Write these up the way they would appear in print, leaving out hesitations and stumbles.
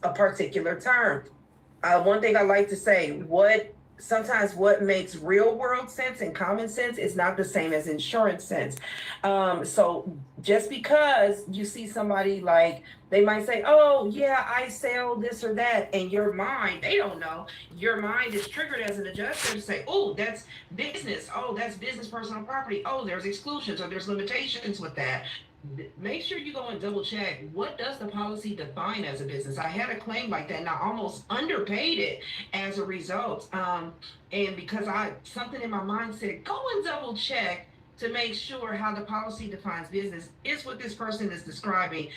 a particular term. One thing I like to say, what makes real world sense and common sense is not the same as insurance sense. So just because you see somebody like, they might say, "Oh yeah, I sell this or that," and your mind, they don't know. Your mind is triggered as an adjuster to say, "Oh, that's business. Oh, that's business personal property. Oh, there's exclusions or there's limitations with that." Make sure you go and double check, what does the policy define as a business. I had a claim like that and I almost underpaid it as a result, and because I something in my mind said, go and double check to make sure how the policy defines business. Is what this person is describing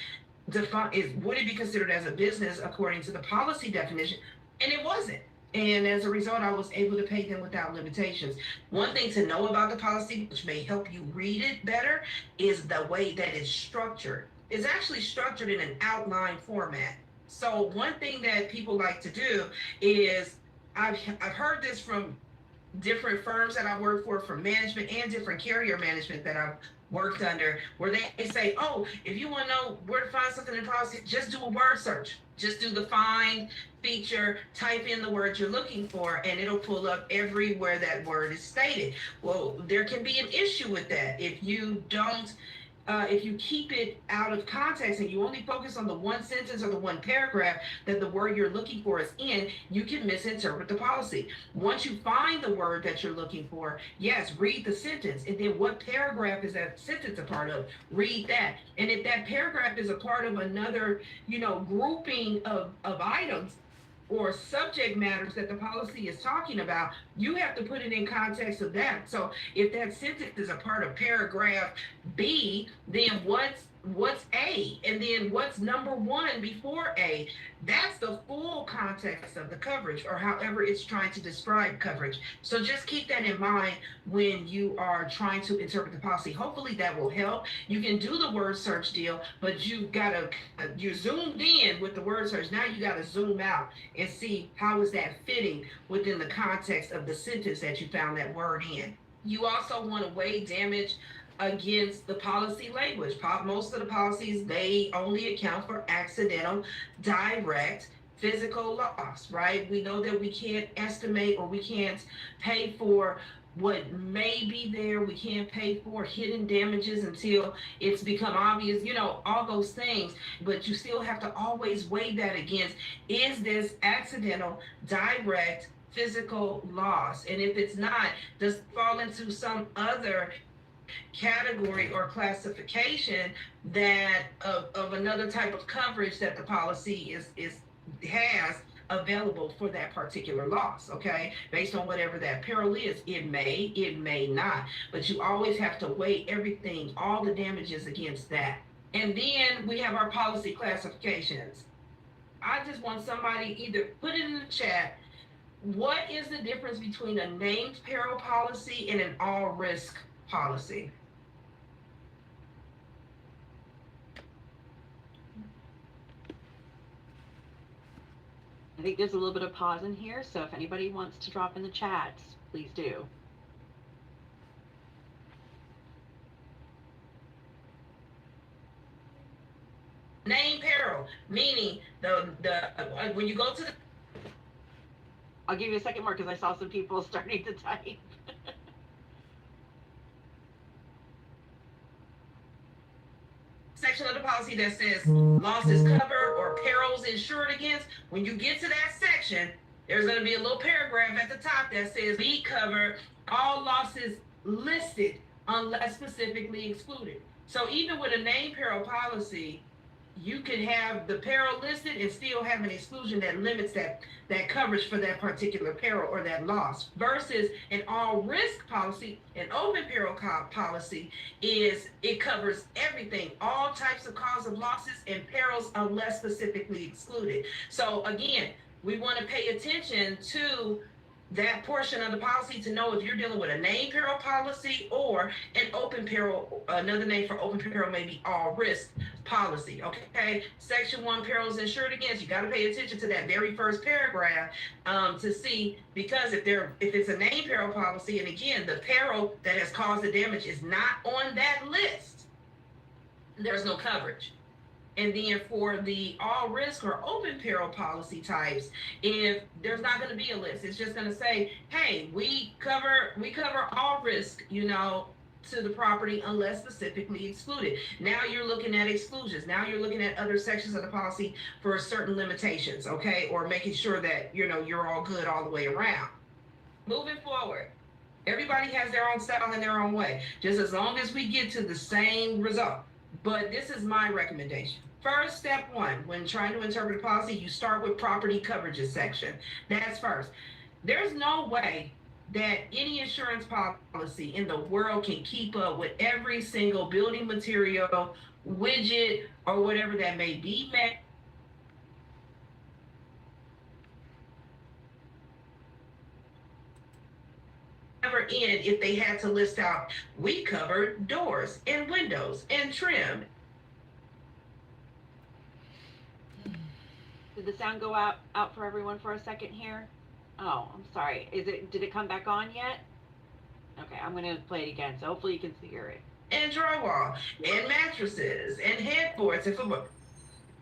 define, is would it be considered as a business according to the policy definition? And it wasn't. And as a result, I was able to pay them without limitations. One thing to know about the policy, which may help you read it better, is the way that it's structured. It's actually structured in an outline format. So one thing that people like to do is, I've heard this from different firms that I work for, from management and different carrier management that I've worked under, where they say, "Oh, if you want to know where to find something in policy, just do a word search. Just do the find feature, type in the word you're looking for, and it'll pull up everywhere that word is stated." Well, there can be an issue with that if you keep it out of context and you only focus on the one sentence or the one paragraph that the word you're looking for is in, you can misinterpret the policy. Once you find the word that you're looking for, yes, read the sentence. And then what paragraph is that sentence a part of? Read that. And if that paragraph is a part of another, grouping of items, or subject matters that the policy is talking about, you have to put it in context of that. So if that sentence is a part of paragraph B, then what's A, and then what's number one before A? That's the full context of the coverage, or however it's trying to describe coverage. So just keep that in mind when you are trying to interpret the policy. Hopefully that will help. You can do the word search deal, but you're zoomed in with the word search. Now you got to zoom out and see how is that fitting within the context of the sentence that you found that word in. You also want to weigh damage against the policy language. Most of the policies, they only account for accidental, direct, physical loss, right? We know that we can't estimate, or we can't pay for what may be there. We can't pay for hidden damages until it's become obvious, all those things. But you still have to always weigh that against, is this accidental, direct, physical loss? And if it's not, does it fall into some other category or classification of another type of coverage that the policy is has available for that particular loss? Okay, based on whatever that peril is, it may not, but you always have to weigh everything, all the damages against that. And then we have our policy classifications. I just want somebody either put it in the chat, what is the difference between a named peril policy and an all risk policy? I think there's a little bit of pause in here, so if anybody wants to drop in the chat, please do. Name peril, meaning the when you go to the I'll give you a second more because I saw some people starting to type. section of the policy that says losses covered or perils insured against, when you get to that section, there's going to be a little paragraph at the top that says be covered all losses listed unless specifically excluded. So even with a name peril policy, you could have the peril listed and still have an exclusion that limits that coverage for that particular peril or that loss. Versus an all risk policy, an open peril policy, is it covers everything, all types of cause of losses and perils unless specifically excluded. So again, we want to pay attention to that portion of the policy to know if you're dealing with a name peril policy or an open peril. Another name for open peril may be all risk policy. Okay, section 1, perils insured against, you got to pay attention to that very first paragraph to see, because if it's a name peril policy, and again the peril that has caused the damage is not on that list, there's no coverage. And then for the all risk or open peril policy types, if there's not going to be a list, it's just going to say, hey, we cover all risk, to the property unless specifically excluded. Now you're looking at exclusions. Now you're looking at other sections of the policy for certain limitations, okay? Or making sure that, you're all good all the way around. Moving forward, everybody has their own style and their own way, just as long as we get to the same result. But this is my recommendation. First, step one, when trying to interpret a policy, you start with property coverages section. That's first. There's no way that any insurance policy in the world can keep up with every single building material, widget, or whatever that may be never end if they had to list out, we cover doors and windows and trim. Did the sound go out for everyone for a second here? Oh, I'm sorry. Did it come back on yet? Okay, I'm gonna play it again, so hopefully you can hear it. And drywall and mattresses and headboards and footboard.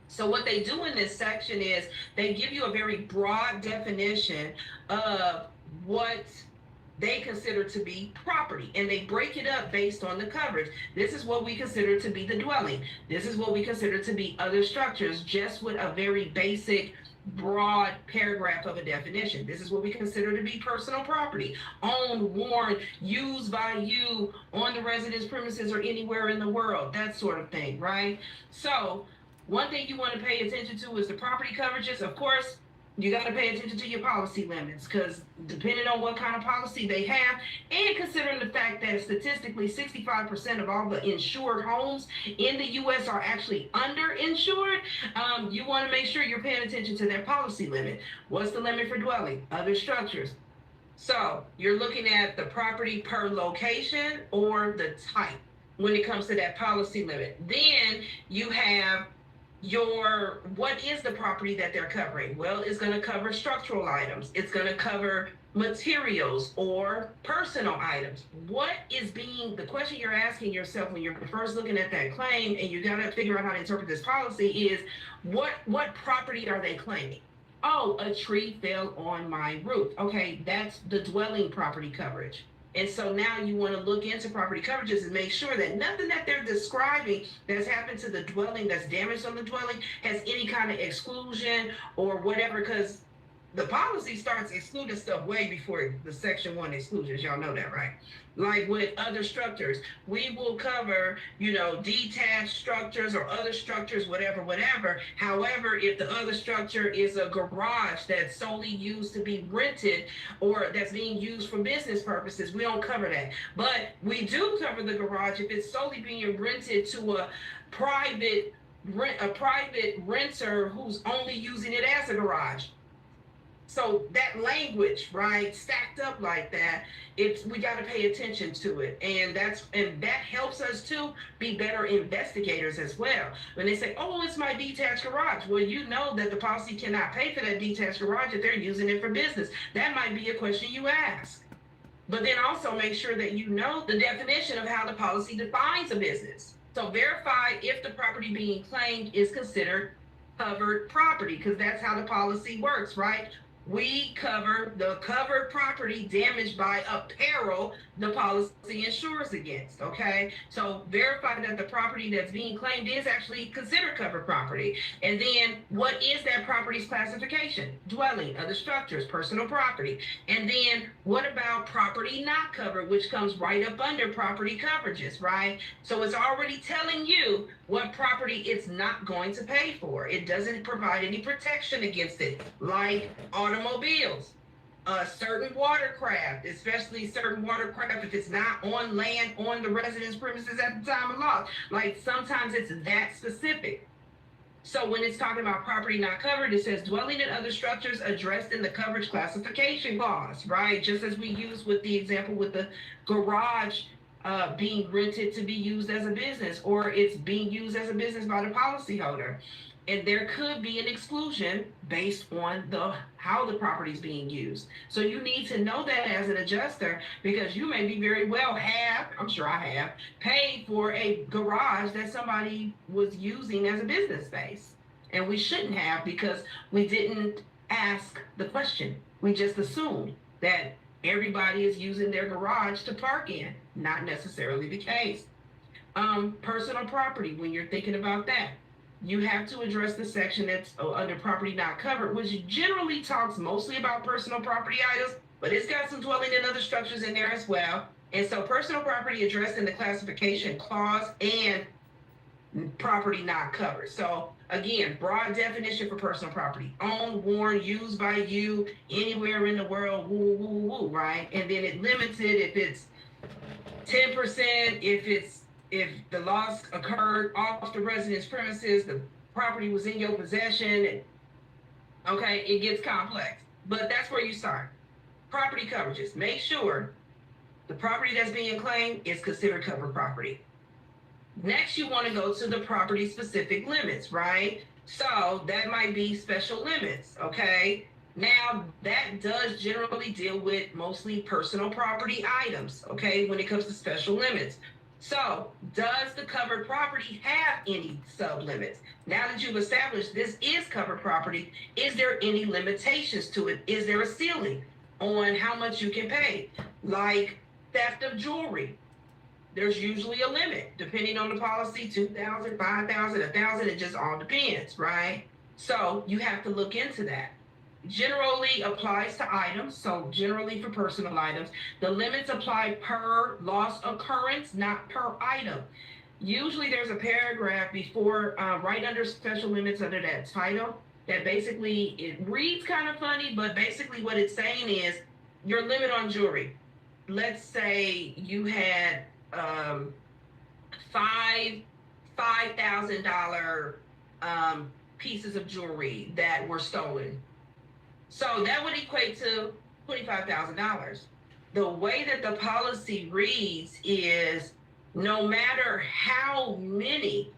So what they do in this section is they give you a very broad definition of what they consider to be property, and they break it up based on the coverage. This is what we consider to be the dwelling. This is what we consider to be other structures, just with a very basic broad paragraph of a definition. This is what we consider to be personal property, owned, worn, used by you on the residence premises or anywhere in the world, that sort of thing, right? So one thing you want to pay attention to is the property coverages. Of course, you got to pay attention to your policy limits, because depending on what kind of policy they have, and considering the fact that statistically 65% of all the insured homes in the U.S. are actually underinsured, you want to make sure you're paying attention to their policy limit. What's the limit for dwelling? Other structures. So you're looking at the property per location or the type when it comes to that policy limit. Then you have what is the property that they're covering? Well, it's going to cover structural items. It's going to cover materials or personal items. The question you're asking yourself when you're first looking at that claim and you got to figure out how to interpret this policy is, what property are they claiming? Oh, a tree fell on my roof. Okay, that's the dwelling property coverage. And so now you want to look into property coverages and make sure that nothing that they're describing that's happened to the dwelling, that's damaged on the dwelling, has any kind of exclusion or whatever, because the policy starts excluding stuff way before the section 1 exclusions. Y'all know that, right? Like with other structures, we will cover, detached structures or other structures, whatever. However, if the other structure is a garage that's solely used to be rented or that's being used for business purposes, we don't cover that. But we do cover the garage if it's solely being rented to a private renter who's only using it as a garage. So that language, right, stacked up like that, we got to pay attention to it, and that helps us to be better investigators as well. When they say, "Oh, it's my detached garage," well, you know that the policy cannot pay for that detached garage if they're using it for business. That might be a question you ask. But then also make sure that you know the definition of how the policy defines a business. So verify if the property being claimed is considered covered property, because that's how the policy works, right? We cover the covered property damaged by a peril the policy insures against, okay? So verify that the property that's being claimed is actually considered covered property. And then what is that property's classification? Dwelling, other structures, personal property. And then what about property not covered, which comes right up under property coverages, right? So it's already telling you what property it's not going to pay for. It doesn't provide any protection against it, like automobiles, certain watercraft, especially certain watercraft if it's not on land on the residence premises at the time of loss. Like sometimes it's that specific. So when it's talking about property not covered, it says dwelling and other structures addressed in the coverage classification clause, right? Just as we used with the example with the garage being rented to be used as a business, or it's being used as a business by the policyholder. and there could be an exclusion based on the how the property is being used. So you need to know that as an adjuster, because you may be very well have, I'm sure I have, paid for a garage that somebody was using as a business space. And we shouldn't have, because we didn't ask the question. We just assumed that everybody is using their garage to park in. Not necessarily the case. Personal property, when you're thinking about that, you have to address the section that's under property not covered, which generally talks mostly about personal property items, but it's got some dwelling and other structures in there as well. And so personal property addressed in the classification clause and property not covered. So again, broad definition for personal property: owned, worn, used by you, anywhere in the world, woo, woo, woo, right? And then it limits it if it's 10%, if the loss occurred off the residence premises, the property was in your possession, and, okay, it gets complex. But that's where you start. Property coverages. Make sure the property that's being claimed is considered covered property. Next, you want to go to the property specific limits, right? So that might be special limits, okay? Now, that does generally deal with mostly personal property items, okay, when it comes to special limits. So, does the covered property have any sublimits? Now that you've established this is covered property, is there any limitations to it? Is there a ceiling on how much you can pay? Like theft of jewelry. There's usually a limit, depending on the policy, $2,000, $5,000, $1,000, it just all depends, right? So you have to look into that. Generally applies to items, so generally for personal items. The limits apply per loss occurrence, not per item. Usually there's a paragraph before, right under special limits under that title, that basically, it reads kind of funny, but basically what it's saying is your limit on jewelry. Let's say you had $5,000 pieces of jewelry that were stolen. So that would equate to $25,000. The way that the policy reads is no matter how many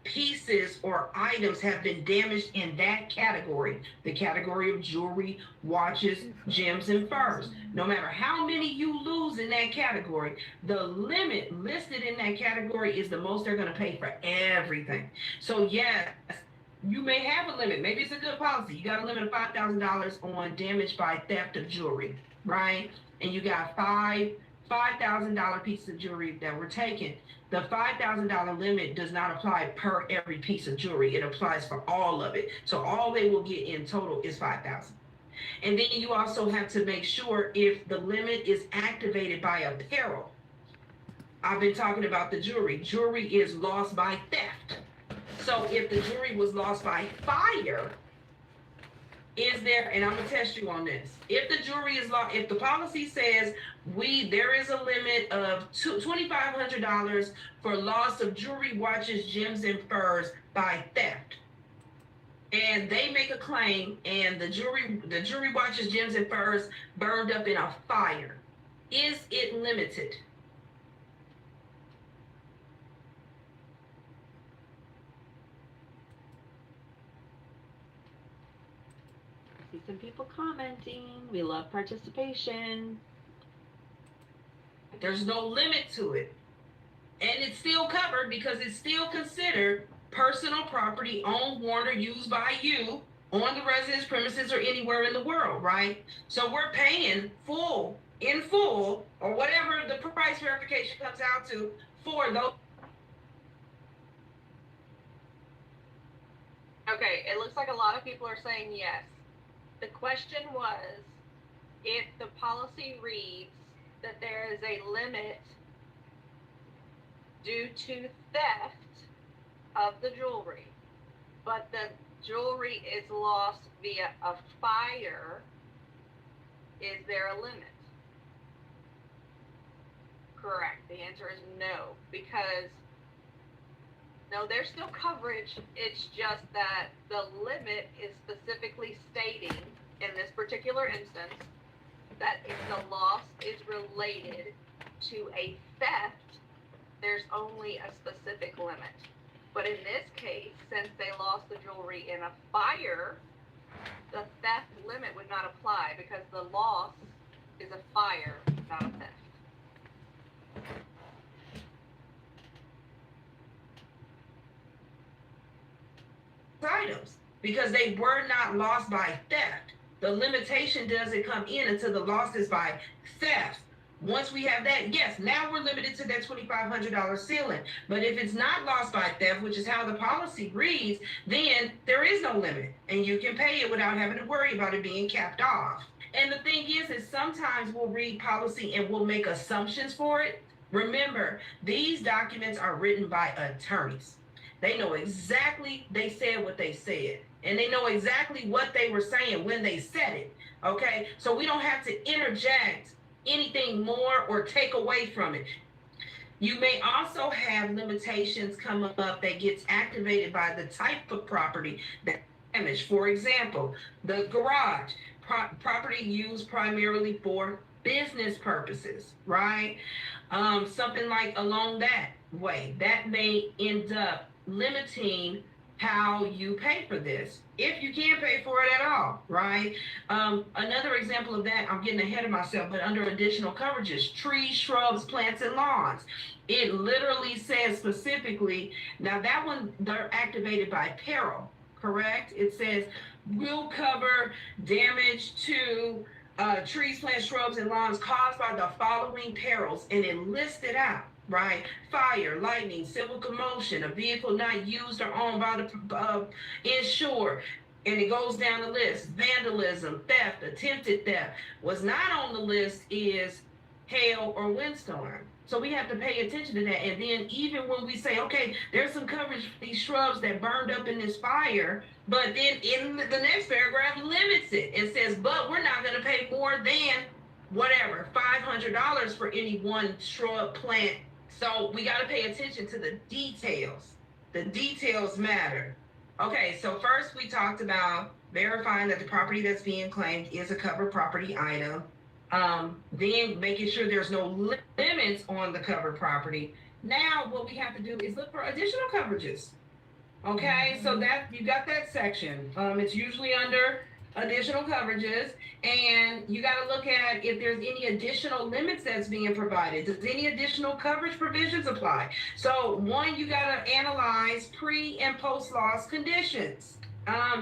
pieces or items have been damaged in that category, the category of jewelry, watches, gems, and furs, no matter how many you lose in that category, the limit listed in that category is the most they're going to pay for everything. So yes, you may have a limit. Maybe it's a good policy. You got a limit of $5,000 on damage by theft of jewelry, right? And you got $5,000 pieces of jewelry that were taken. The $5,000 limit does not apply per every piece of jewelry. It applies for all of it. So all they will get in total is $5,000. And then you also have to make sure if the limit is activated by apparel. I've been talking about the jewelry. Jewelry is lost by theft. So if the jewelry was lost by fire, is there, and I'm gonna test you on this. If the jewelry is lost, if the policy says there is a limit of $2,500 for loss of jewelry, watches, gems, and furs by theft, and they make a claim, and the jewelry, watches, gems, and furs burned up in a fire, is it limited? See some people commenting. We love participation. There's no limit to it. And it's still covered because it's still considered personal property owned, worn, or used by you on the residence premises or anywhere in the world, right? So we're paying in full, or whatever the price verification comes out to for those. Okay, it looks like a lot of people are saying yes. The question was, if the policy reads that there is a limit due to theft of the jewelry, but the jewelry is lost via a fire, is there a limit? Correct. The answer is no, because no, there's still coverage. It's just that the limit is specifically stating in this particular instance that if the loss is related to a theft, there's only a specific limit. But in this case, since they lost the jewelry in a fire, the theft limit would not apply because the loss is a fire, not a theft. Items, because they were not lost by theft. The limitation doesn't come in until the loss is by theft. Once we have that, yes, now we're limited to that $2,500 ceiling. But if it's not lost by theft, which is how the policy reads, then there is no limit, and you can pay it without having to worry about it being capped off. And the thing is sometimes we'll read policy and we'll make assumptions for it. Remember, these documents are written by attorneys. They know exactly, they said what they said, and they know exactly what they were saying when they said it. Okay, so we don't have to interject anything more or take away from it. You may also have limitations come up that gets activated by the type of property that damaged. For example, the garage, property used primarily for business purposes, right? Something like along that way, that may end up limiting how you pay for this, if you can pay for it at all, right? Another example of that, I'm getting ahead of myself, but under additional coverages, trees, shrubs, plants, and lawns. It literally says specifically, now that one, they're activated by peril, correct? It says, will cover damage to trees, plants, shrubs, and lawns caused by the following perils, and it lists it out. Right? Fire, lightning, civil commotion, a vehicle not used or owned by the insured. And it goes down the list. Vandalism, theft, attempted theft. What's not on the list is hail or windstorm. So we have to pay attention to that. And then even when we say, okay, there's some coverage for these shrubs that burned up in this fire, but then in the next paragraph limits it and says, but we're not going to pay more than whatever, $500 for any one shrub, plant. So we got to pay attention to the details. The details matter. Okay, so first we talked about verifying that the property that's being claimed is a covered property item. Then making sure there's no limits on the covered property. Now what we have to do is look for additional coverages. Okay, so that you got that section. It's usually under additional coverages, and you got to look at if there's any additional limits that's being provided. Does any additional coverage provisions apply? So one, you got to analyze pre and post loss conditions,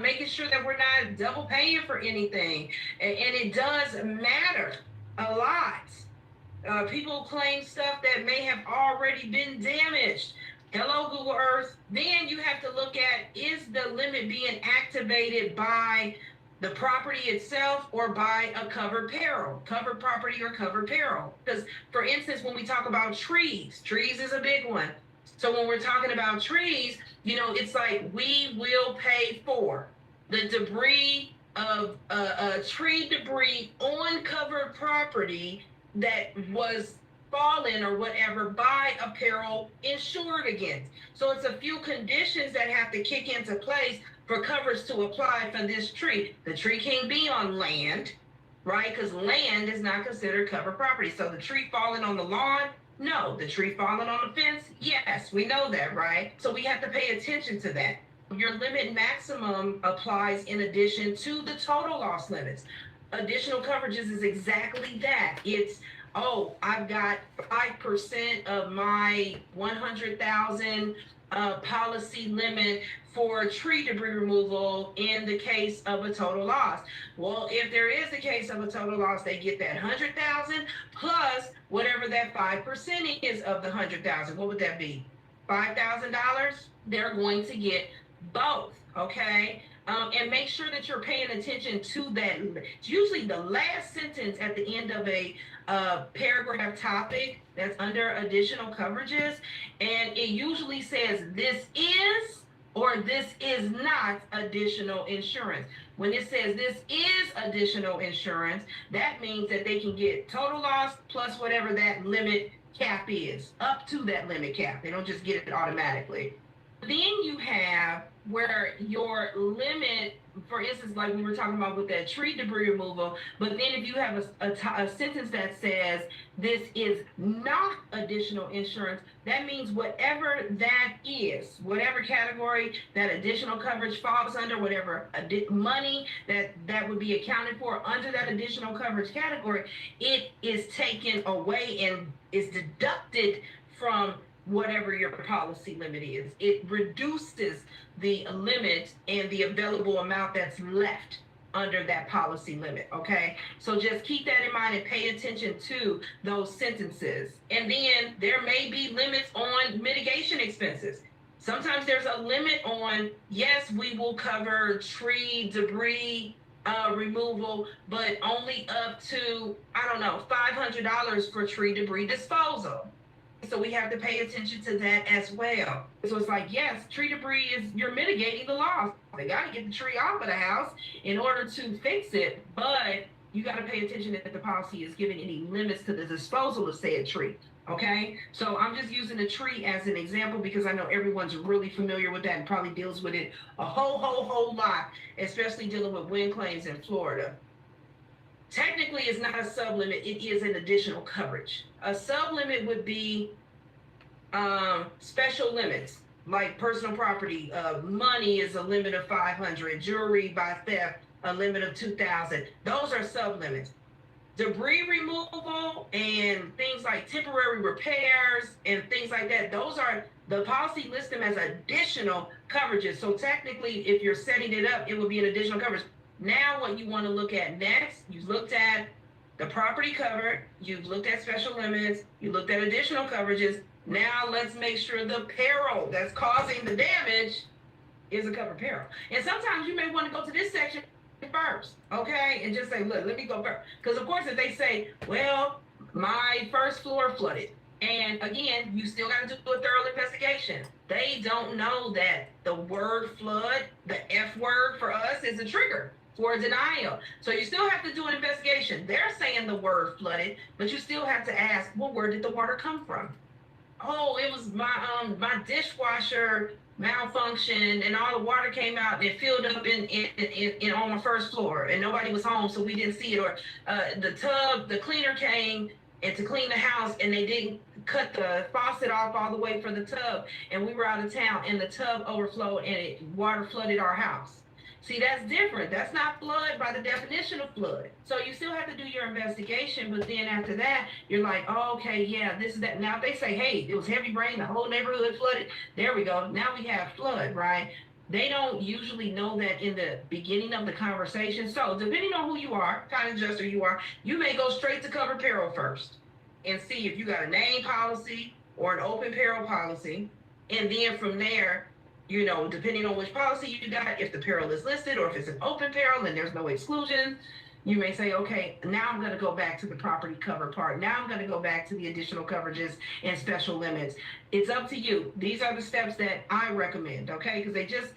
making sure that we're not double paying for anything, and it does matter a lot. People claim stuff that may have already been damaged. Hello, Google Earth. Then you have to look at, is the limit being activated by the property itself or by a covered peril, covered property or covered peril? Because, for instance, when we talk about trees is a big one. So when we're talking about trees, you know, it's like we will pay for the debris of tree debris on covered property that was fallen or whatever by a peril insured against. So it's a few conditions that have to kick into place for coverage to apply for this tree. The tree can't be on land, right? Because land is not considered covered property. So the tree falling on the lawn, no. The tree falling on the fence, yes, we know that, right? So we have to pay attention to that. Your limit maximum applies in addition to the total loss limits. Additional coverages is exactly that. It's, oh, I've got 5% of my 100,000 policy limit for tree debris removal in the case of a total loss. Well, if there is a case of a total loss, they get that 100,000 plus whatever that 5% is of the 100,000. What would that be? $5,000? They're going to get both, okay? And make sure that you're paying attention to that. It's usually the last sentence at the end of a paragraph topic that's under additional coverages, and it usually says this is or this is not additional insurance. When it says this is additional insurance, that means that they can get total loss plus whatever that limit cap is, up to that limit cap. They don't just get it automatically. Then you have where your limit, for instance, like we were talking about with that tree debris removal, but then if you have a sentence that says this is not additional insurance, that means whatever that is, whatever category that additional coverage falls under, whatever money that would be accounted for under that additional coverage category, it is taken away and is deducted from whatever your policy limit is. It reduces the limit and the available amount that's left under that policy limit. Okay, so just keep that in mind and pay attention to those sentences. And then there may be limits on mitigation expenses. Sometimes there's a limit on, yes, we will cover tree debris removal, but only up to, I don't know, $500 for tree debris disposal. So we have to pay attention to that as well. So it's like, yes, tree debris is, you're mitigating the loss. They got to get the tree off of the house in order to fix it, but you got to pay attention that the policy is giving any limits to the disposal of said tree. Okay, so I'm just using a tree as an example because I know everyone's really familiar with that and probably deals with it a whole lot, especially dealing with wind claims in Florida. Technically, it's not a sublimit, it is an additional coverage. A sublimit would be special limits, like personal property. Money is a limit of 500, jewelry by theft, a limit of 2,000. Those are sublimits. Debris removal and things like temporary repairs and things like that, those are, the policy lists them as additional coverages. So technically, if you're setting it up, it would be an additional coverage. Now what you want to look at next, you've looked at the property covered, you've looked at special limits, you looked at additional coverages. Now let's make sure the peril that's causing the damage is a covered peril. And sometimes you may want to go to this section first, okay? And just say, look, let me go first. Because of course, if they say, well, my first floor flooded, and again, you still got to do a thorough investigation. They don't know that the word flood, the F word for us, is a trigger for a denial. So you still have to do an investigation. They're saying the word flooded, but you still have to ask, well, where did the water come from? Oh, it was my dishwasher malfunctioned and all the water came out and it filled up in on my first floor and nobody was home, so we didn't see it. Or the cleaner came and to clean the house and they didn't cut the faucet off all the way for the tub and we were out of town and the tub overflowed and water flooded our house. See, that's different. That's not flood by the definition of flood. So you still have to do your investigation, but then after that, you're like, oh, okay, yeah, this is that. Now if they say, hey, it was heavy rain, the whole neighborhood flooded, there we go. Now we have flood, right? They don't usually know that in the beginning of the conversation. So depending on who you are, kind of adjuster you are, you may go straight to cover peril first and see if you got a name policy or an open peril policy. And then from there, you know, depending on which policy you got, if the peril is listed or if it's an open peril and there's no exclusions, you may say, okay, now I'm going to go back to the property cover part. Now I'm going to go back to the additional coverages and special limits. It's up to you. These are the steps that I recommend, okay? Because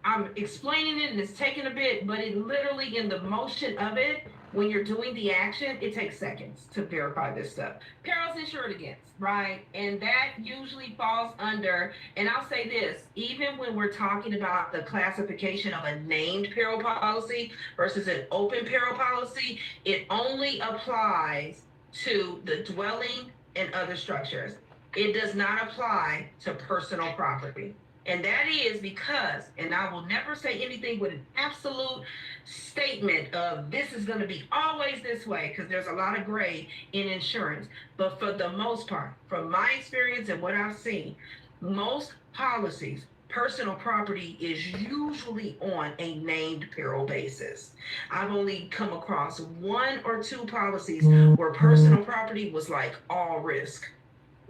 I'm explaining it and it's taking a bit, but it literally in the motion of it, when you're doing the action, it takes seconds to verify this stuff. Perils insured against, right? And that usually falls under, and I'll say this, even when we're talking about the classification of a named peril policy versus an open peril policy, it only applies to the dwelling and other structures. It does not apply to personal property. And that is because, and I will never say anything with an absolute statement of this is going to be always this way, because there's a lot of gray in insurance. But for the most part, from my experience and what I've seen, most policies, personal property is usually on a named peril basis. I've only come across one or two policies where personal property was like all risk.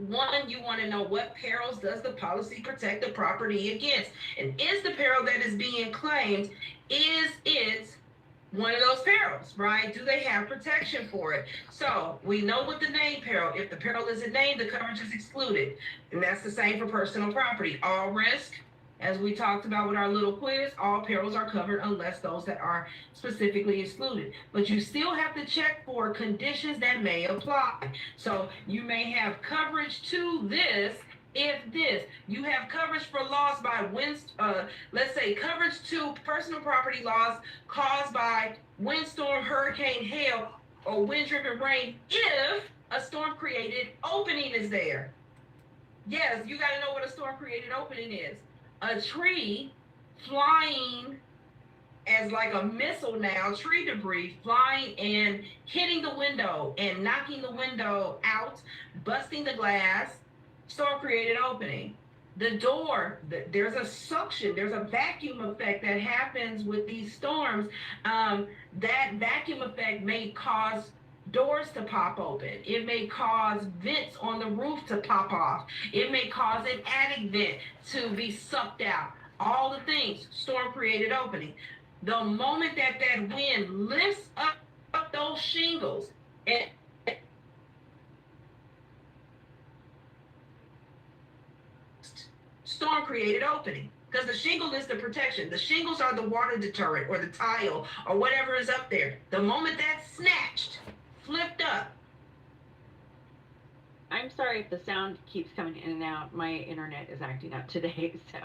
One, you want to know what perils does the policy protect the property against? And is the peril that is being claimed, is it one of those perils, right? Do they have protection for it? So we know with the named peril, if the peril isn't named, the coverage is excluded. And that's the same for personal property. All risk, as we talked about with our little quiz, all perils are covered unless those that are specifically excluded. But you still have to check for conditions that may apply. So you may have coverage to this, If this, you have coverage for loss by let's say coverage to personal property loss caused by windstorm, hurricane, hail, or wind-driven rain if a storm-created opening is there. Yes, you got to know what a storm-created opening is. A tree flying as like a missile now, tree debris flying and hitting the window and knocking the window out, busting the glass, storm created opening. The door, there's a suction, there's a vacuum effect that happens with these storms. That vacuum effect may cause doors to pop open. It may cause vents on the roof to pop off. It may cause an attic vent to be sucked out. All the things, storm created opening. The moment that wind lifts up those shingles and storm created opening, because the shingle is the protection. The shingles are the water deterrent or the tile or whatever is up there. The moment that's snatched, flipped up. I'm sorry if the sound keeps coming in and out. My internet is acting up today, so.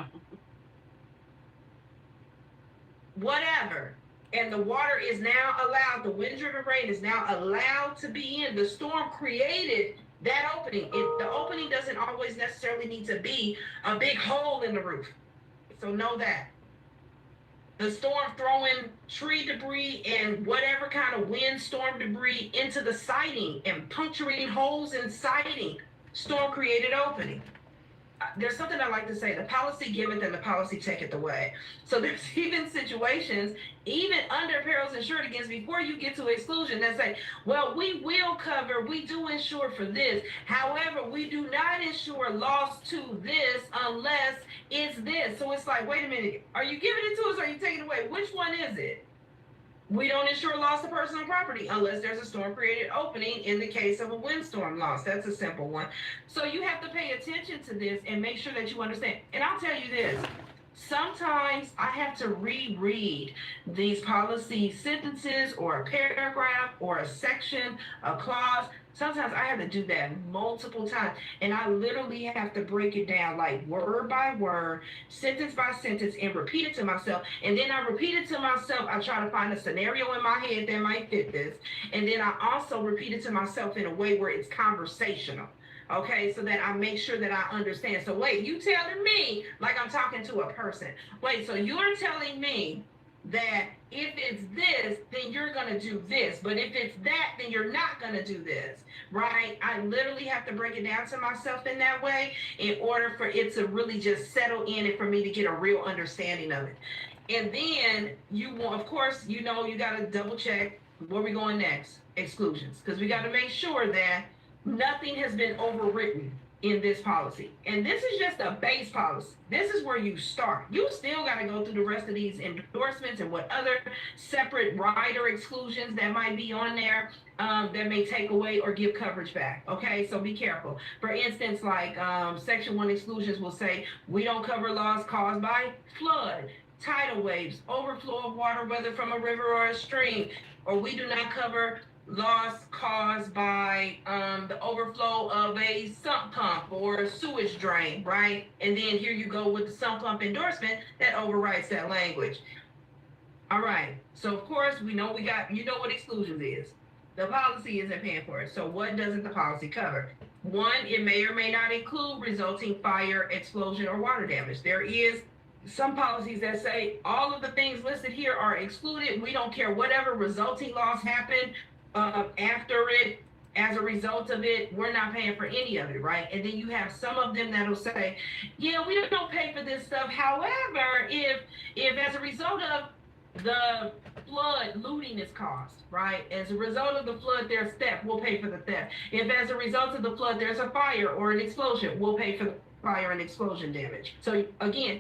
Whatever. And the water is now allowed, the wind-driven rain is now allowed to be in. The storm created that opening. The opening doesn't always necessarily need to be a big hole in the roof. So know that. The storm throwing tree debris and whatever kind of windstorm debris into the siding and puncturing holes in siding, storm created opening. There's something I like to say, the policy giveth and the policy taketh away. So there's even situations, even under perils insured against, before you get to exclusion, that say, well, we will cover, we do insure for this. However, we do not insure loss to this unless it's this. So it's like, wait a minute, are you giving it to us or are you taking it away? Which one is it? We don't insure loss of personal property unless there's a storm-created opening in the case of a windstorm loss. That's a simple one. So you have to pay attention to this and make sure that you understand. And I'll tell you this, sometimes I have to reread these policy sentences or a paragraph or a section, a clause. Sometimes I have to do that multiple times, and I literally have to break it down like word by word, sentence by sentence, and repeat it to myself. And then I repeat it to myself. I try to find a scenario in my head that might fit this. And then I also repeat it to myself in a way where it's conversational. Okay, so that I make sure that I understand. So wait, you telling me like I'm talking to a person. Wait, so you're telling me that if it's this, then you're going to do this. But if it's that, then you're not going to do this, right? I literally have to break it down to myself in that way in order for it to really just settle in and for me to get a real understanding of it. And then you will, of course, you know, you got to double check where we going next, exclusions, because we got to make sure that nothing has been overwritten in this policy. And this is just a base policy. This is where you start. You still got to go through the rest of these endorsements and what other separate rider exclusions that might be on there that may take away or give coverage back. Okay, so be careful. For instance, like Section 1 exclusions will say, we don't cover loss caused by flood, tidal waves, overflow of water, whether from a river or a stream, or we do not cover loss caused by the overflow of a sump pump or a sewage drain, right? And then here you go with the sump pump endorsement that overwrites that language. All right, so of course we know you know what exclusions is. The policy isn't paying for it. So what doesn't the policy cover? One, it may or may not include resulting fire, explosion, or water damage. There is some policies that say all of the things listed here are excluded. We don't care whatever resulting loss happened after it, as a result of it, we're not paying for any of it, right? And then you have some of them that'll say, yeah, we don't pay for this stuff. However, if as a result of the flood, looting is caused, right? As a result of the flood, there's theft, we'll pay for the theft. If as a result of the flood, there's a fire or an explosion, we'll pay for the fire and explosion damage. So again,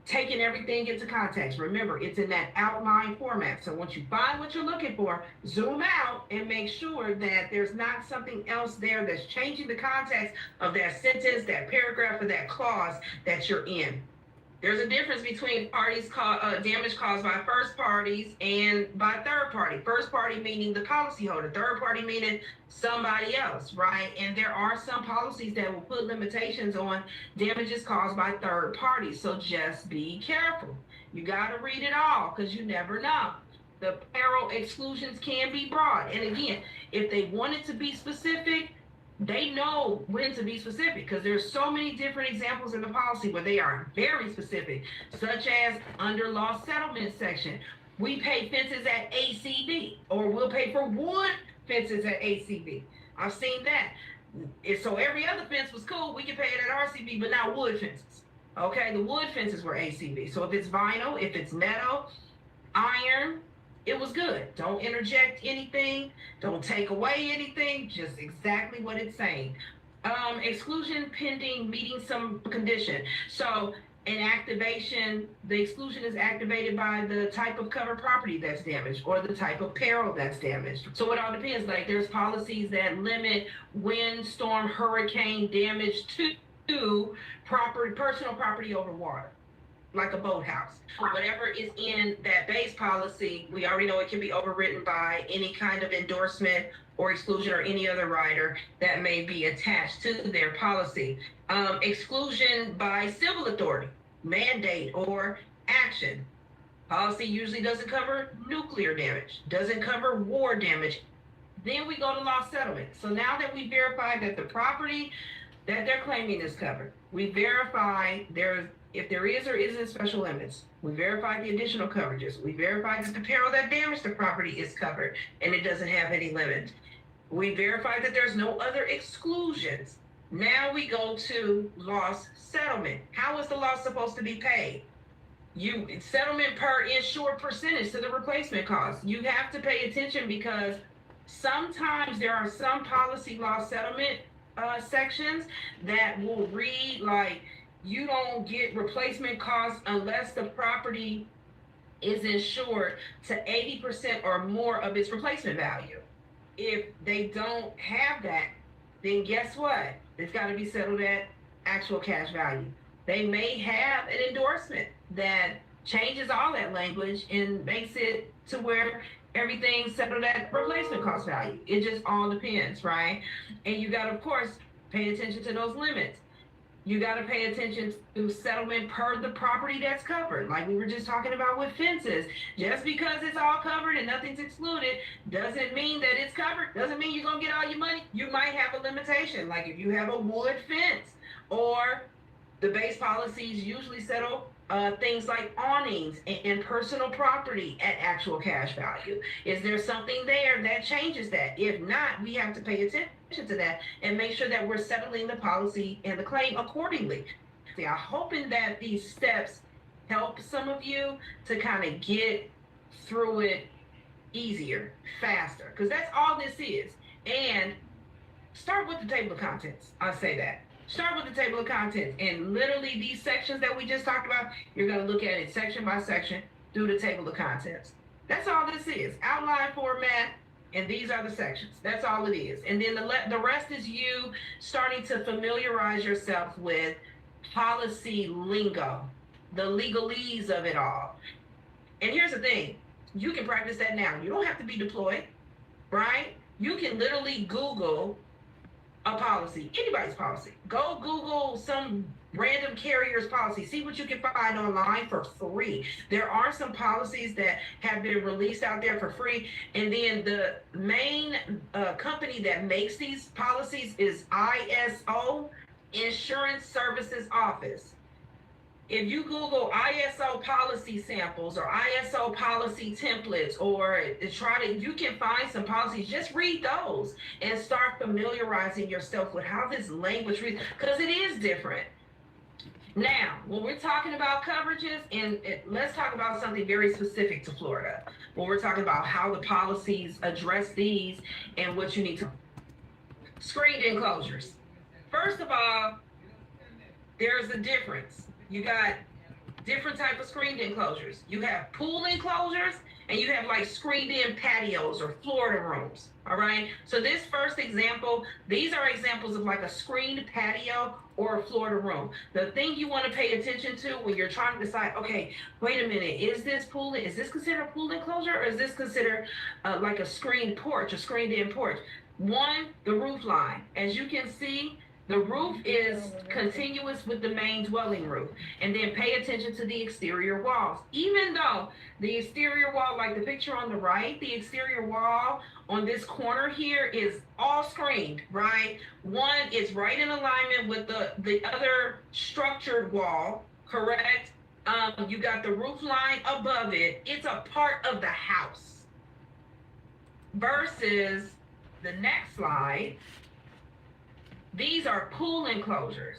taking everything into context. Remember, it's in that outline format. So once you find what you're looking for, zoom out and make sure that there's not something else there that's changing the context of that sentence, that paragraph, or that clause that you're in. There's a difference between damage caused by first parties and by third party. First party meaning the policyholder, third party meaning somebody else, right? And there are some policies that will put limitations on damages caused by third parties. So just be careful. You got to read it all because you never know. The peril exclusions can be broad. And again, if they wanted to be specific, they know when to be specific because there's so many different examples in the policy where they are very specific, such as under loss settlement section. We pay fences at ACV, or we'll pay for wood fences at ACV. I've seen that. So every other fence was cool. We can pay it at RCV, but not wood fences. Okay, the wood fences were ACV. So if it's vinyl, if it's metal, iron, it was good. Don't interject anything. Don't take away anything. Just exactly what it's saying. Exclusion pending meeting some condition. So an activation, the exclusion is activated by the type of covered property that's damaged or the type of peril that's damaged. So it all depends. Like there's policies that limit wind, storm, hurricane damage to personal property over water, like a boathouse. Whatever is in that base policy, we already know it can be overwritten by any kind of endorsement or exclusion or any other rider that may be attached to their policy. Exclusion by civil authority, mandate, or action. Policy usually doesn't cover nuclear damage, doesn't cover war damage. Then we go to loss settlement. So now that we verify that the property that they're claiming is covered, we verify if there is or isn't special limits. We verify the additional coverages. We verify that the peril that damaged the property is covered and it doesn't have any limit. We verify that there's no other exclusions. Now we go to loss settlement. How is the loss supposed to be paid? Settlement per insured percentage to the replacement cost. You have to pay attention because sometimes there are some policy loss settlement sections that will read like, you don't get replacement costs unless the property is insured to 80% or more of its replacement value. If they don't have that, then guess what? It's got to be settled at actual cash value. They may have an endorsement that changes all that language and makes it to where everything's settled at replacement cost value. It just all depends, right? And you got to, of course, pay attention to those limits. You got to pay attention to settlement per the property that's covered. Like we were just talking about with fences. Just because it's all covered and nothing's excluded doesn't mean that it's covered. Doesn't mean you're going to get all your money. You might have a limitation. Like if you have a wood fence, or the base policies usually settle things like awnings and personal property at actual cash value. Is there something there that changes that? If not, we have to pay attention to that and make sure that we're settling the policy and the claim accordingly. See, I'm hoping that these steps help some of you to kind of get through it easier, faster, because that's all this is. And start with the table of contents. I'll say that. Start with the table of contents, and literally these sections that we just talked about, you're going to look at it section by section through the table of contents. That's all this is. Outline format, and these are the sections. That's all it is. And then the rest is you starting to familiarize yourself with policy lingo, the legalese of it all. And here's the thing. You can practice that now. You don't have to be deployed, right? You can literally Google a policy, anybody's policy. Go Google some random carrier's policy. See what you can find online for free. There are some policies that have been released out there for free. And then the main company that makes these policies is ISO, Insurance Services Office. If you Google ISO policy samples or ISO policy templates, or you can find some policies, just read those and start familiarizing yourself with how this language reads, because it is different. Now, when we're talking about coverages, let's talk about something very specific to Florida. When we're talking about how the policies address these and what you need to. Screened enclosures. First of all, there's a difference. You got different type of screened enclosures. You have pool enclosures and you have like screened in patios or Florida rooms. All right. So this first example, these are examples of like a screened patio or a Florida room. The thing you want to pay attention to when you're trying to decide, okay, wait a minute, is this considered a pool enclosure, or is this considered like a screened porch, a screened in porch? One, the roof line. As you can see, the roof is continuous with the main dwelling roof. And then pay attention to the exterior walls. Even though the exterior wall, like the picture on the right, the exterior wall on this corner here is all screened, right? One is right in alignment with the other structured wall, correct? You got the roof line above it. It's a part of the house. Versus the next slide, these are pool enclosures.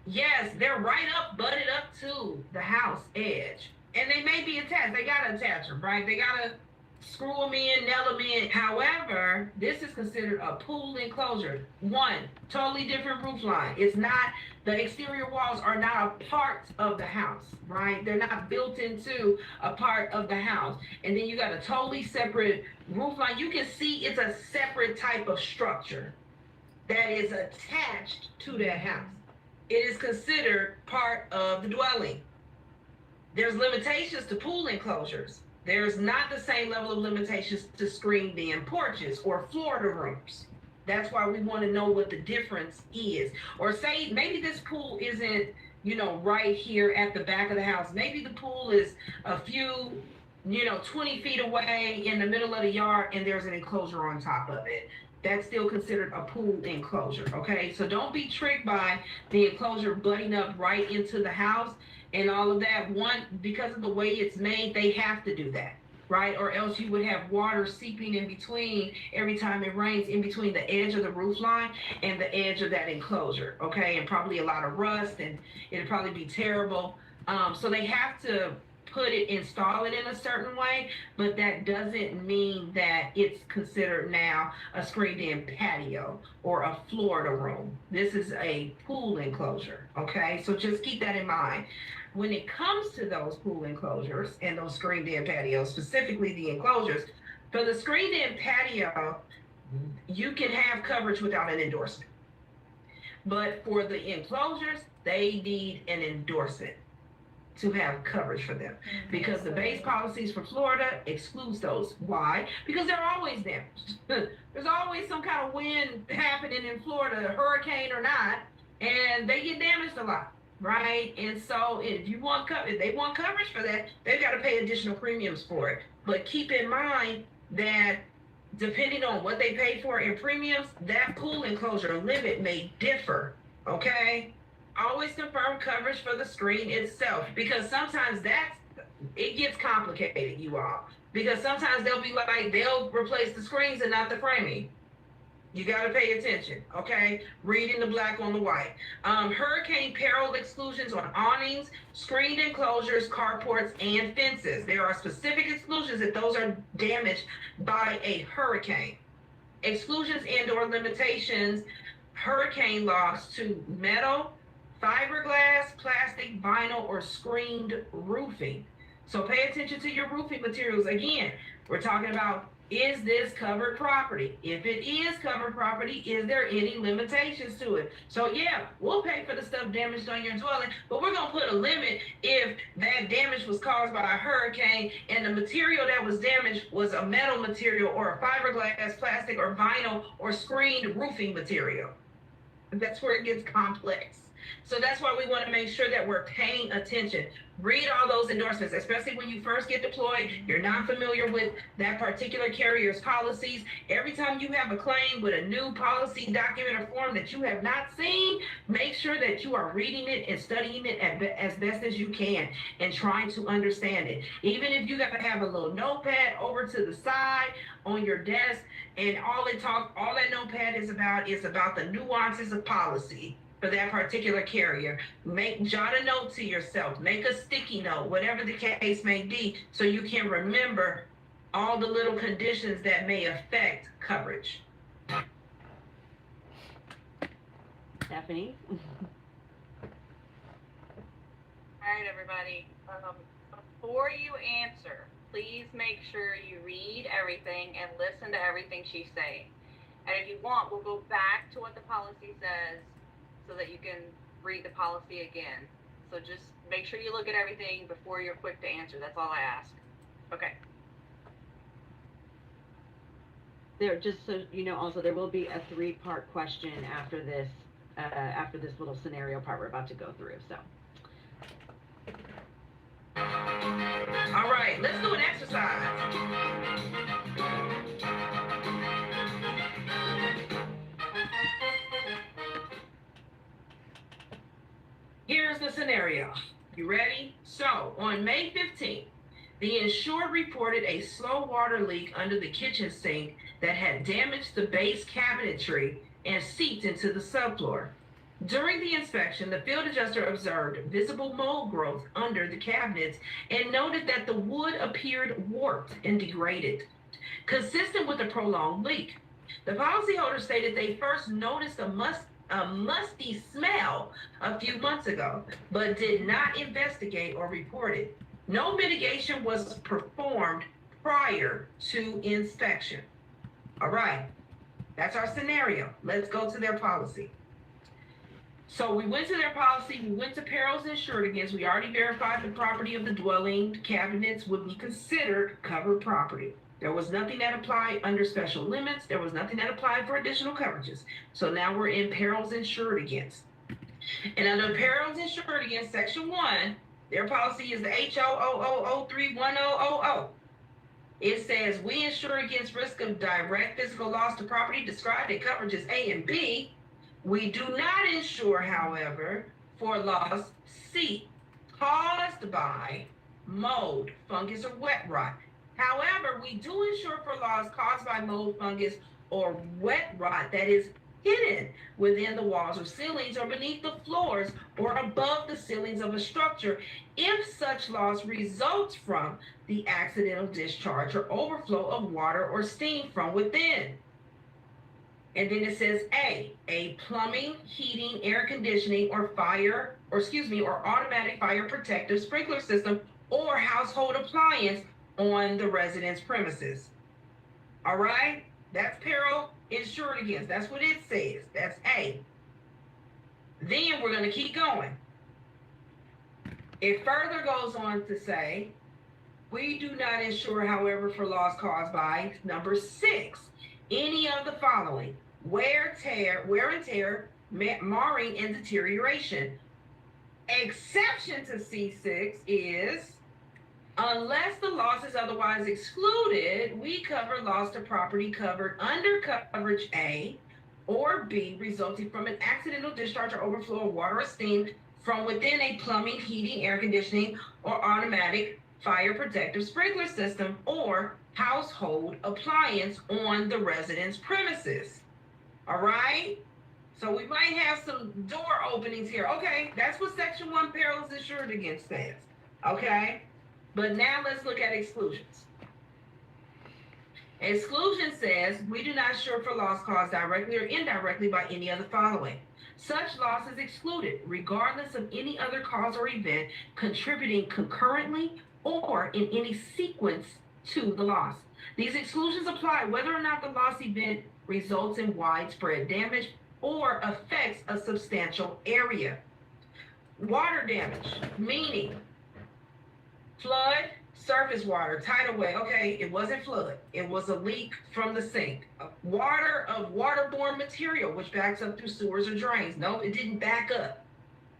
Yes, they're right up, butted up to the house edge. And they may be attached. They got to attach them, right? They got to screw them in, nail them in. However, this is considered a pool enclosure. One, totally different roof line. It's not, the exterior walls are not a part of the house, right? They're not built into a part of the house. And then you got a totally separate roof line. You can see it's a separate type of structure that is attached to that house. It is considered part of the dwelling. There's limitations to pool enclosures. There's not the same level of limitations to screened in porches or Florida rooms. That's why we want to know what the difference is. Or say maybe this pool isn't, right here at the back of the house. Maybe the pool is a few, 20 feet away in the middle of the yard and there's an enclosure on top of it. That's still considered a pool enclosure, okay? So don't be tricked by the enclosure butting up right into the house and all of that. One, because of the way it's made, they have to do that, right? Or else you would have water seeping in between every time it rains, in between the edge of the roof line and the edge of that enclosure, okay? And probably a lot of rust, and it'd probably be terrible. So they have to install it in a certain way, but that doesn't mean that it's considered now a screened in patio or a Florida room. This is a pool enclosure, okay? So just keep that in mind. When it comes to those pool enclosures and those screened in patios, specifically the enclosures, for the screened in patio, you can have coverage without an endorsement. But for the enclosures, they need an endorsement to have coverage for them, because the base policies for Florida excludes those. Why? Because they're always damaged. There's always some kind of wind happening in Florida, hurricane or not, and they get damaged a lot, right? And so if they want coverage for that, they've got to pay additional premiums for it. But keep in mind that depending on what they pay for in premiums, that pool enclosure limit may differ, okay? Always confirm coverage for the screen itself, because sometimes it gets complicated, you all. Because sometimes they'll replace the screens and not the framing. You got to pay attention, okay? Reading the black on the white. Hurricane peril exclusions on awnings, screened enclosures, carports, and fences. There are specific exclusions if those are damaged by a hurricane. Exclusions and/or limitations, hurricane loss to metal, fiberglass, plastic, vinyl, or screened roofing. So pay attention to your roofing materials. Again, we're talking about, is this covered property? If it is covered property, is there any limitations to it? So yeah, we'll pay for the stuff damaged on your dwelling, but we're gonna put a limit if that damage was caused by a hurricane and the material that was damaged was a metal material or a fiberglass, plastic, or vinyl, or screened roofing material. That's where it gets complex. So that's why we want to make sure that we're paying attention. Read all those endorsements, especially when you first get deployed. You're not familiar with that particular carrier's policies. Every time you have a claim with a new policy document or form that you have not seen, make sure that you are reading it and studying it as best as you can and trying to understand it. Even if you got to have a little notepad over to the side on your desk, and all that notepad is about the nuances of policy for that particular carrier. Jot a note to yourself, make a sticky note, whatever the case may be, so you can remember all the little conditions that may affect coverage. Stephanie? All right, everybody. Before you answer, please make sure you read everything and listen to everything she's saying. And if you want, we'll go back to what the policy says so that you can read the policy again. So just make sure you look at everything before you're quick to answer. That's all I ask. Okay. There, just so you know, also there will be a 3-part question after this little scenario part we're about to go through. So. All right, let's do an exercise. Here's the scenario. You ready? So, on May 15th, the insured reported a slow water leak under the kitchen sink that had damaged the base cabinetry and seeped into the subfloor. During the inspection, the field adjuster observed visible mold growth under the cabinets and noted that the wood appeared warped and degraded, consistent with a prolonged leak. The policyholder stated they first noticed a musty smell a few months ago, but did not investigate or report it. No mitigation was performed prior to inspection. All right, that's our scenario. Let's go to their policy. So we went to their policy, we went to perils insured against, we already verified the property of the dwelling, cabinets would be considered covered property. There was nothing that applied under special limits, there was nothing that applied for additional coverages. So now we're in perils insured against. And under perils insured against, section 1, their policy is the HO00031000. It says, we insure against risk of direct physical loss to property described in coverages A and B. We do not insure, however, for loss C caused by mold, fungus, or wet rot. However, we do insure for loss caused by mold, fungus, or wet rot that is hidden within the walls or ceilings or beneath the floors or above the ceilings of a structure if such loss results from the accidental discharge or overflow of water or steam from within. And then it says a plumbing, heating, air conditioning, or automatic fire protective sprinkler system or household appliance on the residence premises. All right, that's peril insured against. That's what it says. That's A. Then we're going to keep going. It further goes on to say, we do not insure, however, for loss caused by number 6, any of the following: wear and tear, marring, and deterioration. Exception to C6 is, unless the loss is otherwise excluded, we cover loss to property covered under coverage A or B resulting from an accidental discharge or overflow of water or steam from within a plumbing, heating, air conditioning, or automatic fire protective sprinkler system or household appliance on the residence premises. All right? So we might have some door openings here. Okay, that's what section 1 perils insured against says. Okay? But now let's look at exclusions. Exclusion says, we do not insure for loss caused directly or indirectly by any of the following. Such loss is excluded regardless of any other cause or event contributing concurrently or in any sequence to the loss. These exclusions apply whether or not the loss event results in widespread damage or affects a substantial area. Water damage, meaning flood, surface water, tidal wave. Okay, it wasn't flood. It was a leak from the sink. Water of waterborne material, which backs up through sewers or drains. No, it didn't back up,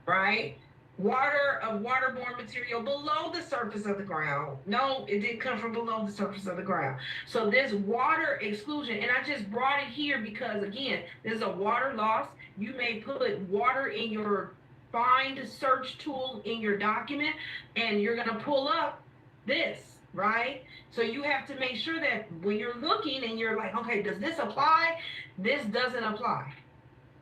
right? Water of waterborne material below the surface of the ground. No, it didn't come from below the surface of the ground. So this water exclusion, and I just brought it here because, again, there's a water loss. You may put water in your find search tool in your document, and you're going to pull up this, right? So you have to make sure that when you're looking and you're like, okay, does this apply? This doesn't apply,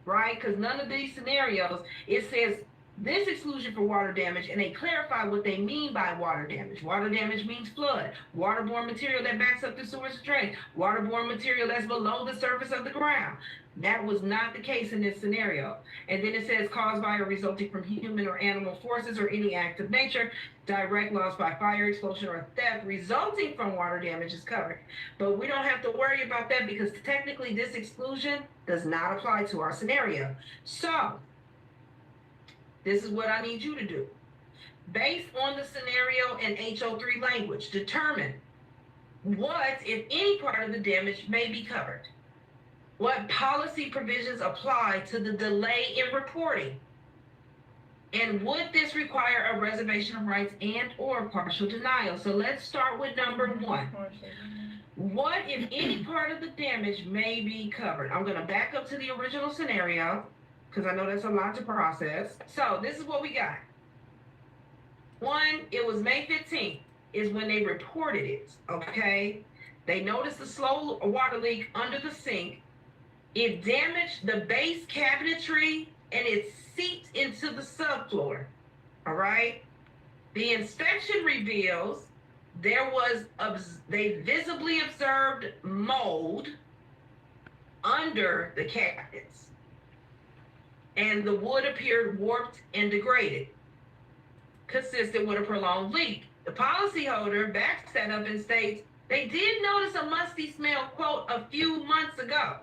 right? Because none of these scenarios, it says this exclusion for water damage, and they clarify what they mean by water damage. Water damage means flood, waterborne material that backs up the sewers and drains, waterborne material that's below the surface of the ground. That was not the case in this scenario. And then it says caused by or resulting from human or animal forces or any act of nature, direct loss by fire, explosion, or theft resulting from water damage is covered. But we don't have to worry about that because technically this exclusion does not apply to our scenario. So this is what I need you to do. Based on the scenario and HO3 language, determine what, if any, part of the damage may be covered. What policy provisions apply to the delay in reporting? And would this require a reservation of rights and or partial denial? So let's start with number one. What, if any, part of the damage may be covered? I'm going to back up to the original scenario because I know that's a lot to process. So this is what we got. One, it was May 15th is when they reported it, okay? They noticed a slow water leak under the sink. It damaged the base cabinetry and it seeped into the subfloor, all right? The inspection reveals they visibly observed mold under the cabinets, and the wood appeared warped and degraded, consistent with a prolonged leak. The policyholder backs that up and states they did notice a musty smell, quote, a few months ago,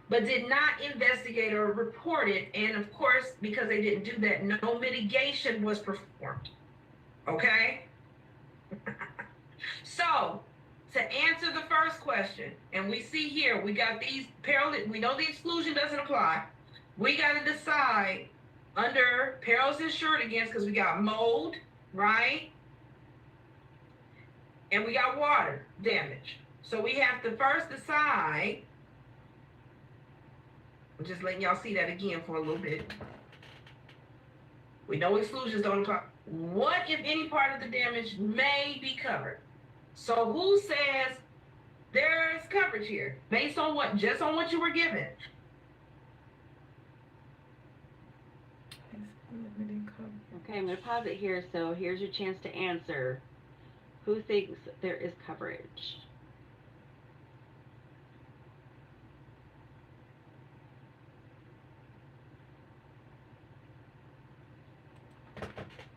but did not investigate or report it. And of course, because they didn't do that, no mitigation was performed. Okay? So, to answer the first question, and we see here, we got these we know the exclusion doesn't apply. We got to decide under perils insured against, because we got mold, right? And we got water damage. So we have to first decide, I'm just letting y'all see that again for a little bit. We know exclusions don't apply. What, if any, part of the damage may be covered? So who says there's coverage here? Based on what? Just on what you were given. Okay, I'm going to pause it here. So here's your chance to answer. Who thinks there is coverage?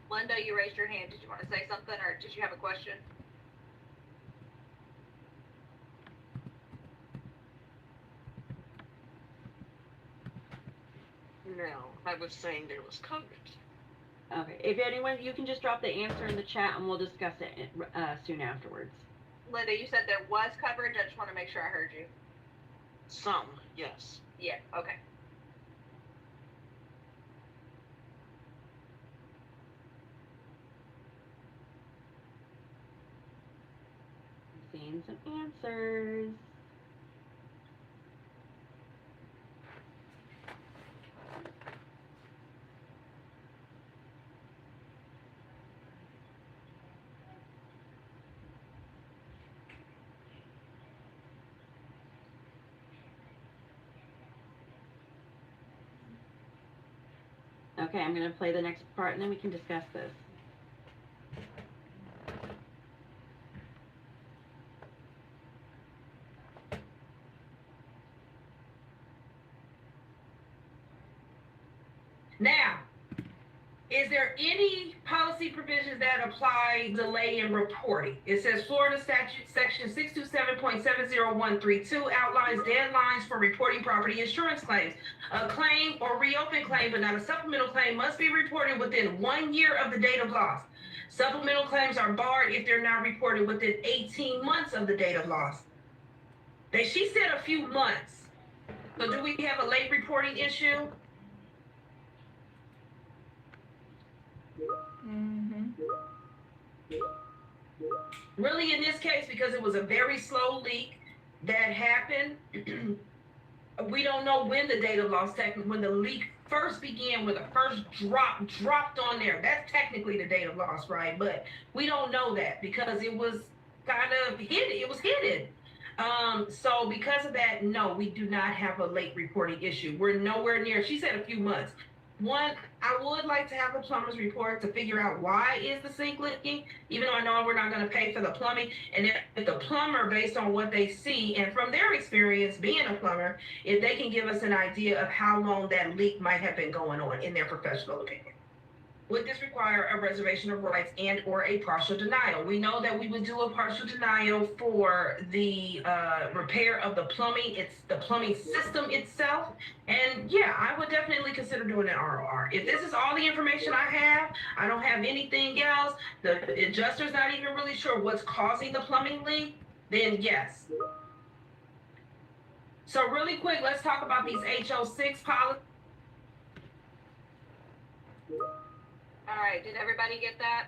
Linda, you raised your hand. Did you want to say something or did you have a question? No, I was saying there was coverage. Okay, if anyone, you can just drop the answer in the chat and we'll discuss it soon afterwards. Linda, you said there was coverage. I just want to make sure I heard you. Some, yes. Yeah, okay. Seeing some answers. Okay, I'm going to play the next part and then we can discuss this. Now, is there any policy provisions that apply delay in reporting? It says Florida statute section 627.70132 outlines deadlines for reporting property insurance claims. A claim or reopened claim, but not a supplemental claim, must be reported within 1 year of the date of loss. Supplemental claims are barred if they're not reported within 18 months of the date of loss. She said a few months. So do we have a late reporting issue? Really, in this case, because it was a very slow leak that happened, we don't know when the date of loss, when the leak first began, when the first dropped on there. That's technically the date of loss, right? But we don't know that because it was kind of hidden. It was hidden. So because of that, no, we do not have a late reporting issue. We're nowhere near. She said a few months. One, I would like to have a plumber's report to figure out why is the sink leaking, even though I know we're not going to pay for the plumbing. And if the plumber, based on what they see and from their experience being a plumber, if they can give us an idea of how long that leak might have been going on in their professional opinion. Would this require a reservation of rights and or a partial denial? We know that we would do a partial denial for the repair of the plumbing. It's the plumbing system itself. And yeah, I would definitely consider doing an ROR. If this is all the information I have, I don't have anything else, the adjuster's not even really sure what's causing the plumbing leak, then yes. So really quick, let's talk about these HO6 policies. All right, did everybody get that?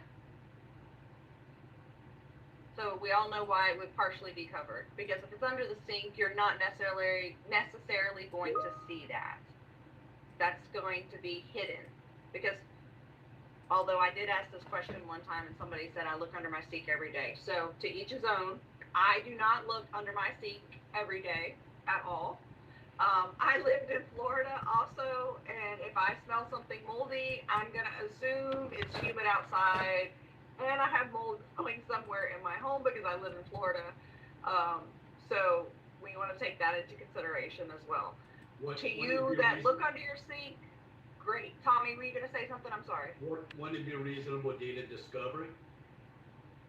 So we all know why it would partially be covered, because if it's under the sink, you're not necessarily going to see that. That's going to be hidden, because although I did ask this question one time and somebody said I look under my sink every day. So to each his own. I do not look under my sink every day at all. I lived in Florida also, and if I smell something moldy, I'm gonna assume it's humid outside, and I have mold going somewhere in my home because I live in Florida. So we want to take that into consideration as well. To you that look under your sink, great. Tommy, were you gonna say something? I'm sorry. Wouldn't it be reasonable data discovery?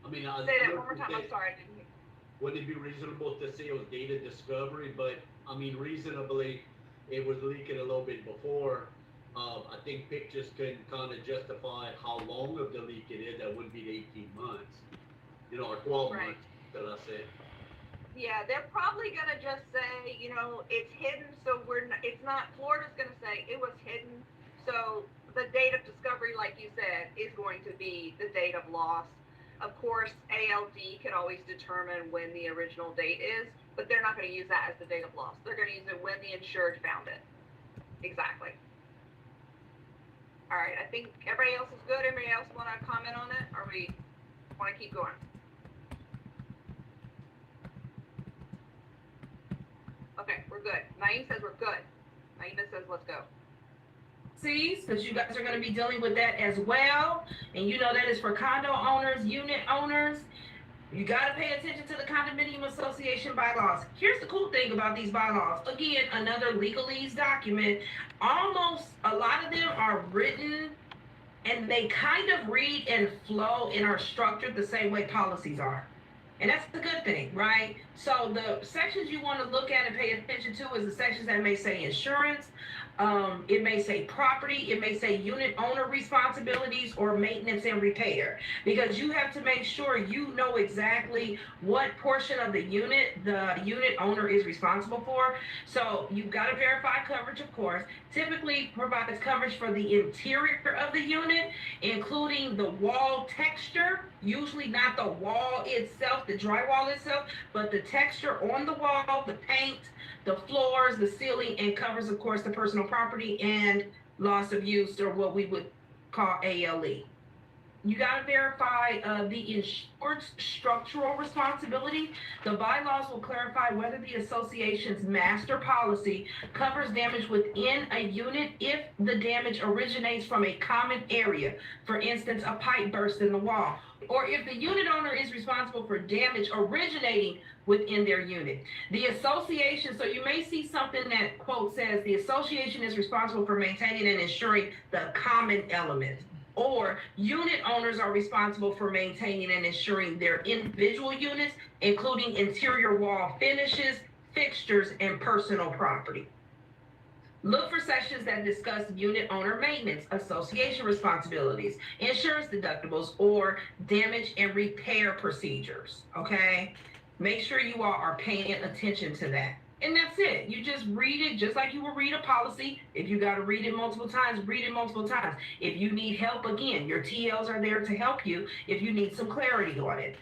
I mean, say that one more time. I'm sorry, I didn't hear. Wouldn't it be reasonable to say it was data discovery? But I mean, reasonably, it was leaking a little bit before. I think pictures can kind of justify how long of the leak it is. That wouldn't be the 18 months, or 12 Right. months that I said. Yeah, they're probably gonna just say, it's hidden, so it's not, Florida's gonna say it was hidden, so the date of discovery, like you said, is going to be the date of loss. Of course, ALD can always determine when the original date is, but they're not gonna use that as the date of loss. They're gonna use it when the insured found it. Exactly. All right, I think everybody else is good. Everybody else wanna comment on it, or we wanna keep going? Okay, we're good. Naeem says we're good. Naima says let's go. Because you guys are going to be dealing with that as well. And you know that is for condo owners, unit owners. You got to pay attention to the condominium association bylaws. Here's the cool thing about these bylaws. Again, another legalese document. Almost a lot of them are written and they kind of read and flow and are structured the same way policies are. And that's the good thing, right? So the sections you want to look at and pay attention to is the sections that may say insurance, it may say property, it may say unit owner responsibilities or maintenance and repair, because you have to make sure you know exactly what portion of the unit owner is responsible for. So you've got to verify coverage, of course. Typically provides coverage for the interior of the unit, including the wall texture, usually not the wall itself, the drywall itself, but the texture on the wall, the paint, the floors, the ceiling, and covers, of course, the personal property and loss of use, or what we would call ALE. You got to verify the insured's structural responsibility. The bylaws will clarify whether the association's master policy covers damage within a unit if the damage originates from a common area. For instance, a pipe burst in the wall, or if the unit owner is responsible for damage originating within their unit. The association, so you may see something that quote says the association is responsible for maintaining and ensuring the common element, or unit owners are responsible for maintaining and ensuring their individual units, including interior wall finishes, fixtures, and personal property. Look for sections that discuss unit owner maintenance, association responsibilities, insurance deductibles, or damage and repair procedures, okay? Make sure you all are paying attention to that. And that's it. You just read it just like you would read a policy. If you got to read it multiple times, read it multiple times. If you need help, again, your TLs are there to help you if you need some clarity on it.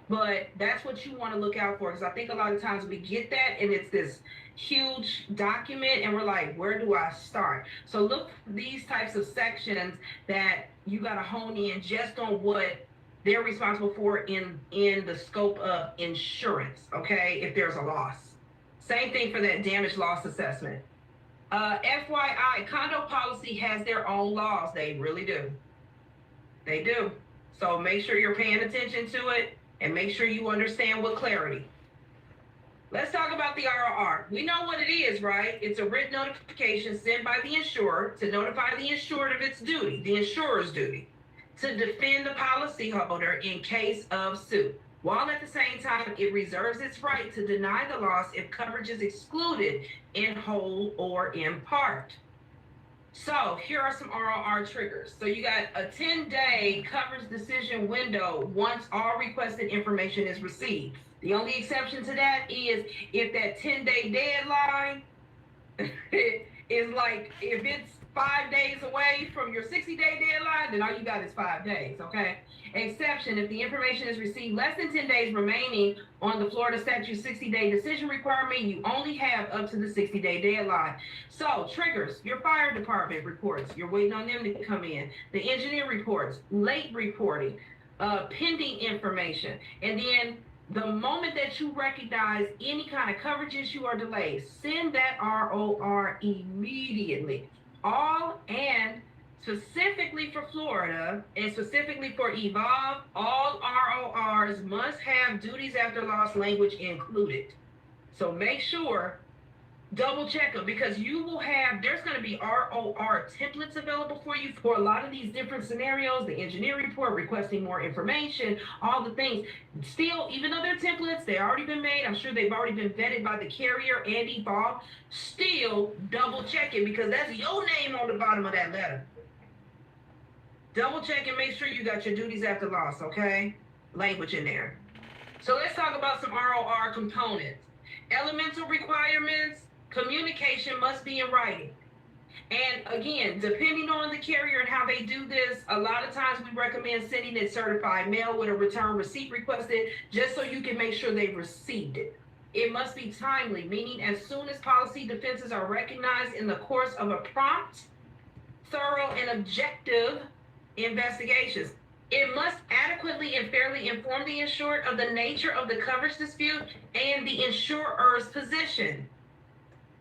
But that's what you want to look out for, because I think a lot of times we get that and it's this huge document and we're like, where do I start? So look for these types of sections that you got to hone in just on what they're responsible for in the scope of insurance, okay, if there's a loss. Same thing for that damage loss assessment. FYI, condo policy has their own laws. They really do. They do. So make sure you're paying attention to it and make sure you understand with clarity. Let's talk about the ROR. We know what it is, right? It's a written notification sent by the insurer to notify the insured of its duty, the insurer's duty, to defend the policyholder in case of suit, while at the same time it reserves its right to deny the loss if coverage is excluded in whole or in part. So here are some ROR triggers. So you got a 10-day coverage decision window once all requested information is received. The only exception to that is if that 10-day deadline is like, if it's 5 days away from your 60-day deadline, then all you got is 5 days, okay? Exception, if the information is received less than 10 days remaining on the Florida statute 60-day decision requirement, you only have up to the 60-day deadline. So triggers, your fire department reports, you're waiting on them to come in. The engineer reports, late reporting, pending information, and then the moment that you recognize any kind of coverage issue or delay, send that ROR immediately. All, and specifically for Florida and specifically for Evolve, all RORs must have duties after loss language included. So make sure, double check them, because you will have, there's going to be ROR templates available for you for a lot of these different scenarios, the engineer report, requesting more information, all the things. Still, even though they're templates, they've already been made, I'm sure they've already been vetted by the carrier and Evolve, still double check it, because that's your name on the bottom of that letter. Double check and make sure you got your duties after loss, okay? Language in there. So let's talk about some ROR components. Elemental requirements. Communication must be in writing. And again, depending on the carrier and how they do this, a lot of times we recommend sending it certified mail with a return receipt requested, just so you can make sure they received it. It must be timely, meaning as soon as policy defenses are recognized in the course of a prompt, thorough, and objective investigations. It must adequately and fairly inform the insured of the nature of the coverage dispute and the insurer's position.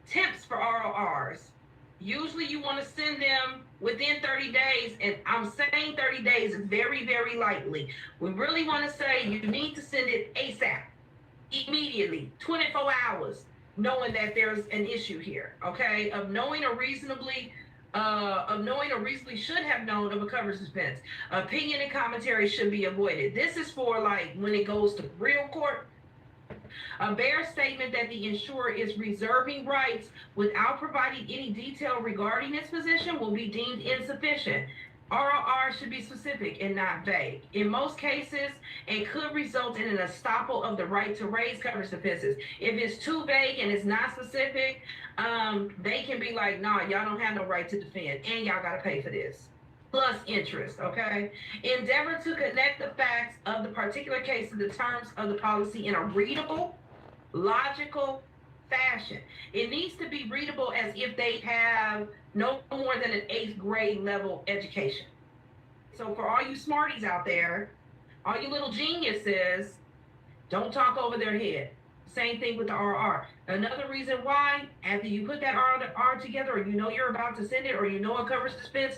Tips for RORs. Usually you want to send them within 30 days, and I'm saying 30 days very, very lightly. We really want to say you need to send it ASAP, immediately, 24 hours, knowing that there's an issue here, okay? Of knowing or reasonably should have known of a coverage suspense. Opinion and commentary should be avoided. This is for like when it goes to real court. A bare statement that the insurer is reserving rights without providing any detail regarding its position will be deemed insufficient. ROR should be specific and not vague. In most cases, it could result in an estoppel of the right to raise coverage defenses. If it's too vague and it's not specific, they can be like, nah, y'all don't have no right to defend, and y'all gotta pay for this. Plus interest, okay? Endeavor to connect the facts of the particular case to the terms of the policy in a readable, logical fashion. It needs to be readable as if they have no more than an 8th grade level education. So for all you smarties out there, all you little geniuses, don't talk over their head. Same thing with the RR. Another reason why, after you put that R together, or you know you're about to send it, or you know a coverage suspense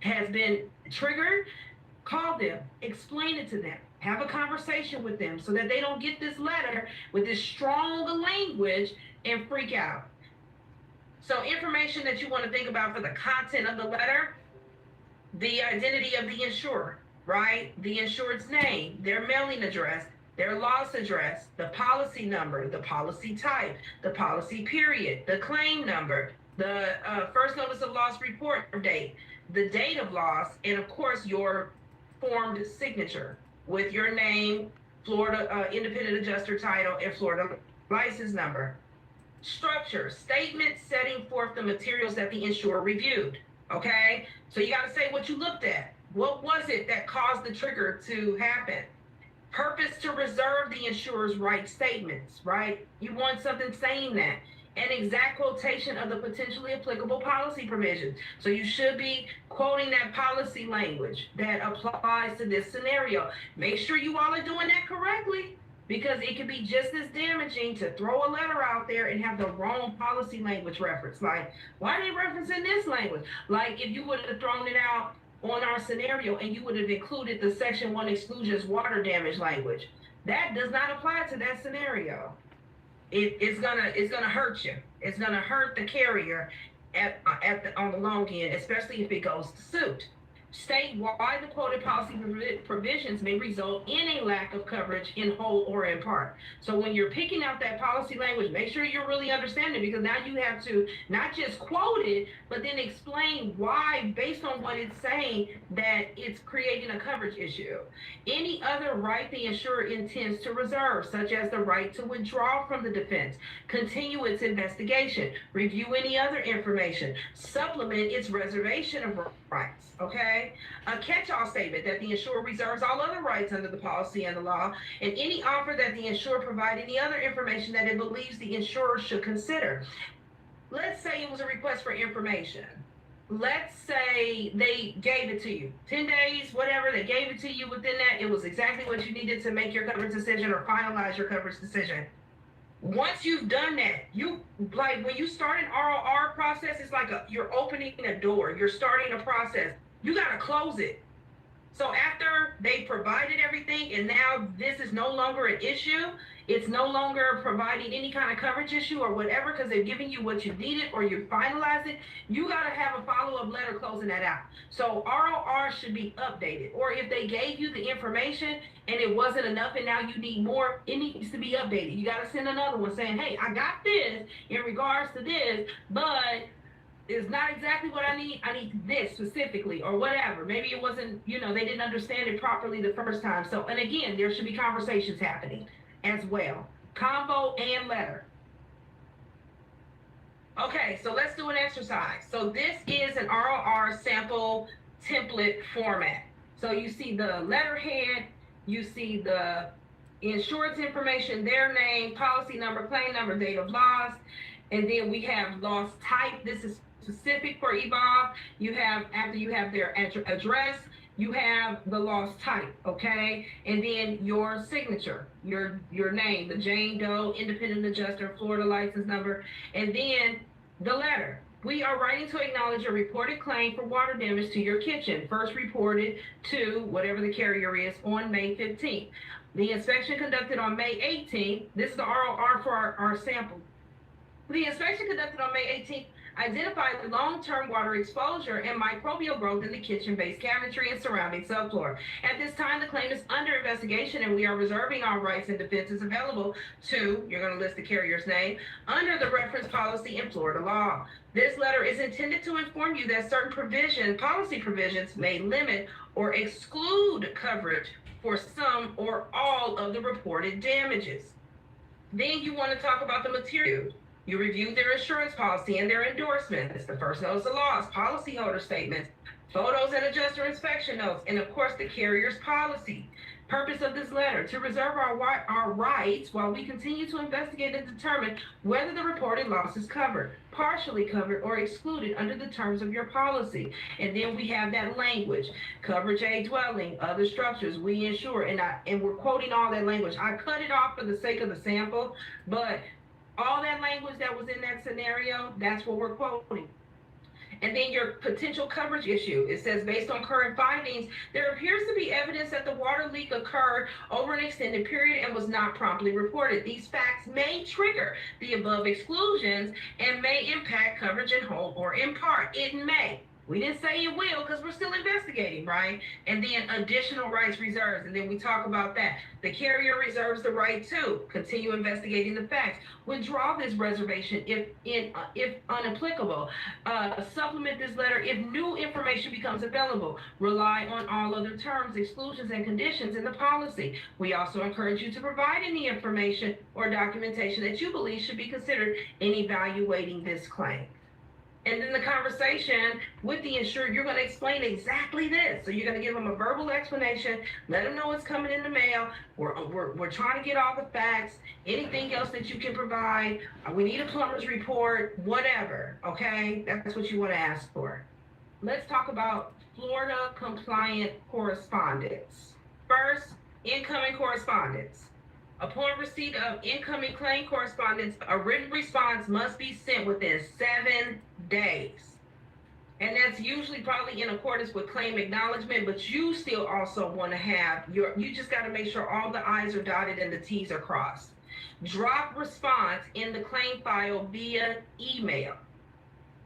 has been triggered, call them, explain it to them, have a conversation with them so that they don't get this letter with this strong language and freak out. So information that you want to think about for the content of the letter: the identity of the insurer, right? The insured's name, their mailing address, their loss address, the policy number, the policy type, the policy period, the claim number, the first notice of loss report date, the date of loss, and of course your formed signature with your name, Florida independent adjuster title, and Florida license number. Structure: statement setting forth the materials that the insurer reviewed. Okay, so you got to say what you looked at. What was it that caused the trigger to happen? Purpose: to reserve the insurer's right statements, right? You want something saying that. An exact quotation of the potentially applicable policy provisions. So you should be quoting that policy language that applies to this scenario. Make sure you all are doing that correctly. because it can be just as damaging to throw a letter out there and have the wrong policy language reference. Like, why are they referencing this language? Like, if you would have thrown it out on our scenario and you would have included the section 1 exclusions water damage language, that does not apply to that scenario. It's gonna hurt you. It's gonna hurt the carrier on the long end, especially if it goes to suit. State why the quoted policy provisions may result in a lack of coverage in whole or in part. So when you're picking out that policy language, make sure you're really understanding, because now you have to not just quote it, but then explain why, based on what it's saying, that it's creating a coverage issue. Any other right the insurer intends to reserve, such as the right to withdraw from the defense, continue its investigation, review any other information, supplement its reservation of rights. Okay, a catch-all statement that the insurer reserves all other rights under the policy and the law, and any offer that the insurer provide any other information that it believes the insurer should consider. Let's say it was a request for information. Let's say they gave it to you 10 days, whatever, they gave it to you. Within that, it was exactly what you needed to make your coverage decision or finalize your coverage decision. Once you've done that, you, like when you start an ROR process, it's like you're opening a door, you're starting a process. You got to close it. So after they provided everything and now this is no longer an issue, it's no longer providing any kind of coverage issue or whatever, because they've given you what you needed or you finalized it, you got to have a follow-up letter closing that out. So ROR should be updated. Or if they gave you the information and it wasn't enough and now you need more, it needs to be updated. You got to send another one saying, hey, I got this in regards to this, but it's not exactly what I need. I need this specifically or whatever. Maybe it wasn't, they didn't understand it properly the first time. So, and again, there should be conversations happening as well. Convo and letter. Okay, so let's do an exercise. So this is an ROR sample template format. So you see the letterhead, you see the insurance information, their name, policy number, claim number, date of loss, and then we have loss type. This is specific for Evolve. You have, after you have their address, you have the loss type, okay? And then your signature, your name, the Jane Doe Independent Adjuster, Florida license number, and then the letter. We are writing to acknowledge a reported claim for water damage to your kitchen, first reported to whatever the carrier is on May 15th. The inspection conducted on May 18th. This is the ROR for our sample. The inspection conducted on May 18th identified long-term water exposure and microbial growth in the kitchen-based cabinetry and surrounding subfloor. At this time, the claim is under investigation and we are reserving our rights and defenses available to, you're going to list the carrier's name, under the reference policy in Florida law. This letter is intended to inform you that certain policy provisions may limit or exclude coverage for some or all of the reported damages. Then you want to talk about the material. You reviewed their insurance policy and their endorsements, the first notice of loss, policyholder statements, photos and adjuster inspection notes, and of course the carrier's policy. Purpose of this letter: to reserve our rights while we continue to investigate and determine whether the reported loss is covered, partially covered, or excluded under the terms of your policy. And then we have that language: coverage a dwelling, other structures we insure, and we're quoting all that language. I cut it off for the sake of the sample, but all that language that was in that scenario, that's what we're quoting. And then your potential coverage issue. It says, based on current findings, there appears to be evidence that the water leak occurred over an extended period and was not promptly reported. These facts may trigger the above exclusions and may impact coverage in whole or in part. It may. We didn't say it will because we're still investigating, right? And then additional rights reserved. And then we talk about that. The carrier reserves the right to continue investigating the facts. Withdraw this reservation if unapplicable. Supplement this letter if new information becomes available. Rely on all other terms, exclusions, and conditions in the policy. We also encourage you to provide any information or documentation that you believe should be considered in evaluating this claim. And then the conversation with the insured, you're going to explain exactly this. So you're going to give them a verbal explanation, let them know it's coming in the mail. We're trying to get all the facts, anything else that you can provide. We need a plumber's report, whatever. Okay, that's what you want to ask for. Let's talk about Florida compliant correspondence. First, incoming correspondence. Upon receipt of incoming claim correspondence, a written response must be sent within 7 days. And that's usually probably in accordance with claim acknowledgement, but you still also want to have you just got to make sure all the I's are dotted and the T's are crossed. Drop response in the claim file via email.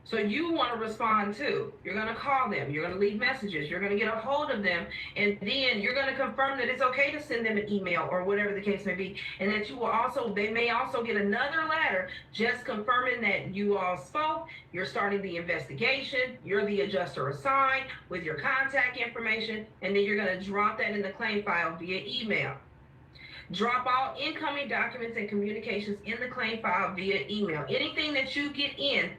So you want to respond too. You're going to call them. You're going to leave messages. You're going to get a hold of them. And then you're going to confirm that it's okay to send them an email or whatever the case may be. And that you will also, they may also get another letter just confirming that you all spoke. You're starting the investigation. You're the adjuster assigned with your contact information. And then you're going to drop that in the claim file via email. Drop all incoming documents and communications in the claim file via email. Anything that you get in,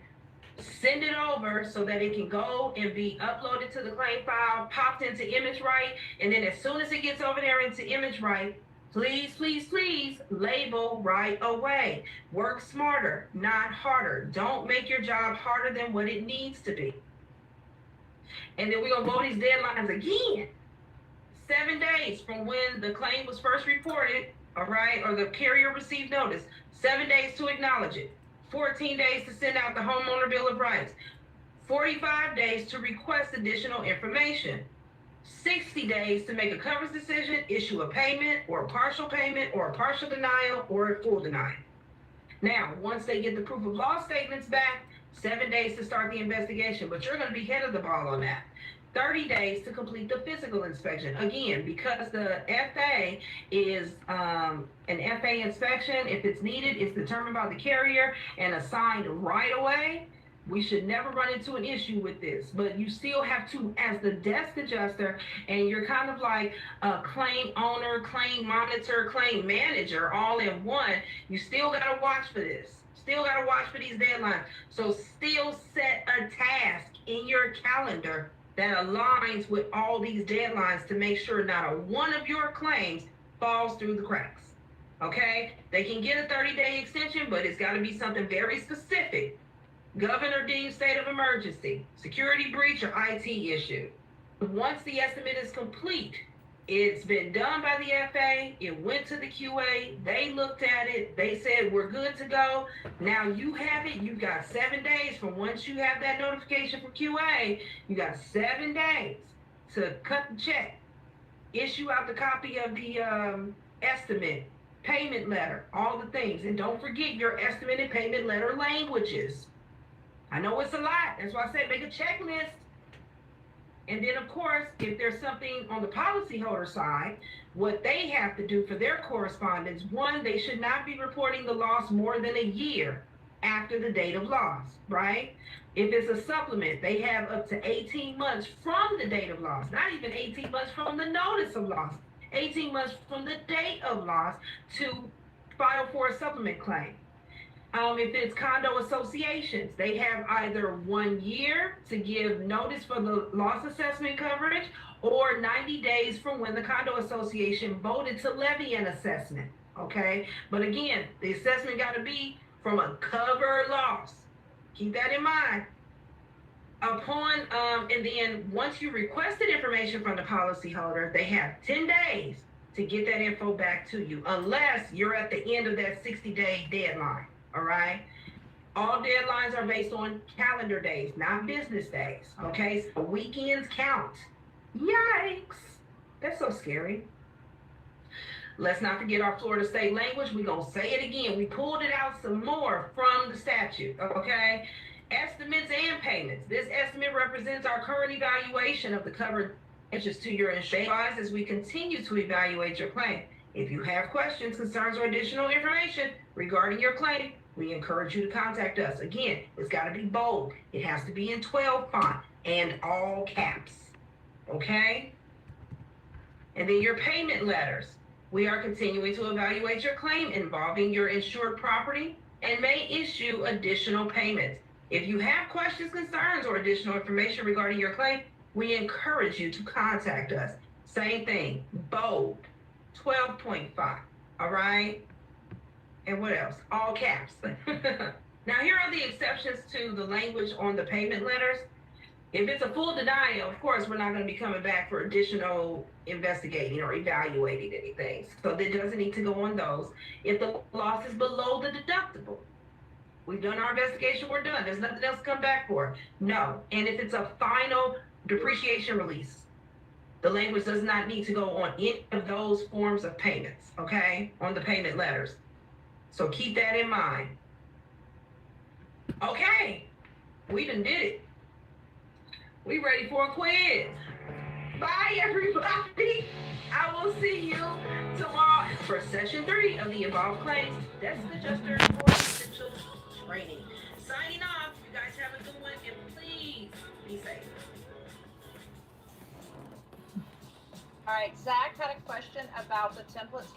send it over so that it can go and be uploaded to the claim file, popped into ImageRight, and then as soon as it gets over there into ImageRight, please, please, please label right away. Work smarter, not harder. Don't make your job harder than what it needs to be. And then we're gonna go these deadlines again. 7 days from when the claim was first reported, all right, or the carrier received notice. 7 days to acknowledge it. 14 days to send out the homeowner bill of rights, 45 days to request additional information, 60 days to make a coverage decision, issue a payment or a partial denial or a full denial. Now, once they get the proof of loss statements back, 7 days to start the investigation, but you're going to be head of the ball on that. 30 days to complete the physical inspection. Again, because the FA is an FA inspection, if it's needed, it's determined by the carrier and assigned right away. We should never run into an issue with this, but you still have to, as the desk adjuster, and you're kind of like a claim owner, claim monitor, claim manager, all in one, you still got to watch for this. Still got to watch for these deadlines. So still set a task in your calendar that aligns with all these deadlines to make sure not a one of your claims falls through the cracks. Okay? They can get a 30-day extension, but it's got to be something very specific. Governor deemed state of emergency, security breach, or IT issue. Once the estimate is complete, it's been done by the FA, it went to the QA, they looked at it, they said we're good to go. Now you have it, you've got 7 days from once you have that notification from QA, you got 7 days to cut the check, issue out the copy of the estimate, payment letter, all the things. And don't forget your estimate and payment letter languages. I know it's a lot, that's why I said make a checklist. And then, of course, if there's something on the policyholder side, what they have to do for their correspondence, one, they should not be reporting the loss more than a year after the date of loss, right? If it's a supplement, they have up to 18 months from the date of loss, not even 18 months from the notice of loss, 18 months from the date of loss to file for a supplement claim. If it's condo associations, they have either 1 year to give notice for the loss assessment coverage or 90 days from when the condo association voted to levy an assessment, okay? But again, the assessment got to be from a covered loss. Keep that in mind. And then once you requested information from the policyholder, they have 10 days to get that info back to you, unless you're at the end of that 60-day deadline. All right. All deadlines are based on calendar days, not business days. Okay. So weekends count. Yikes. That's so scary. Let's not forget our Florida state language. We're going to say it again. We pulled it out some more from the statute. Okay. Estimates and payments. This estimate represents our current evaluation of the covered interest to your insurance as we continue to evaluate your claim. If you have questions, concerns, or additional information regarding your claim, we encourage you to contact us. Again, it's got to be bold. It has to be in 12 font and all caps. Okay? And then your payment letters. We are continuing to evaluate your claim involving your insured property and may issue additional payments. If you have questions, concerns, or additional information regarding your claim, we encourage you to contact us. Same thing, bold, 12-point font. All right? And what else? All caps. Now, here are the exceptions to the language on the payment letters. If it's a full denial, of course, we're not going to be coming back for additional investigating or evaluating anything. So there doesn't need to go on those. If the loss is below the deductible, we've done our investigation, we're done. There's nothing else to come back for. No. And if it's a final depreciation release, the language does not need to go on any of those forms of payments, okay? On the payment letters. So keep that in mind. Okay, we done did it. We ready for a quiz. Bye, everybody. I will see you tomorrow for session 3 of the Involved Claims Desk Adjuster Essential Training. Signing off. You guys have a good one, and please be safe. All right, Zach had a question about the templates for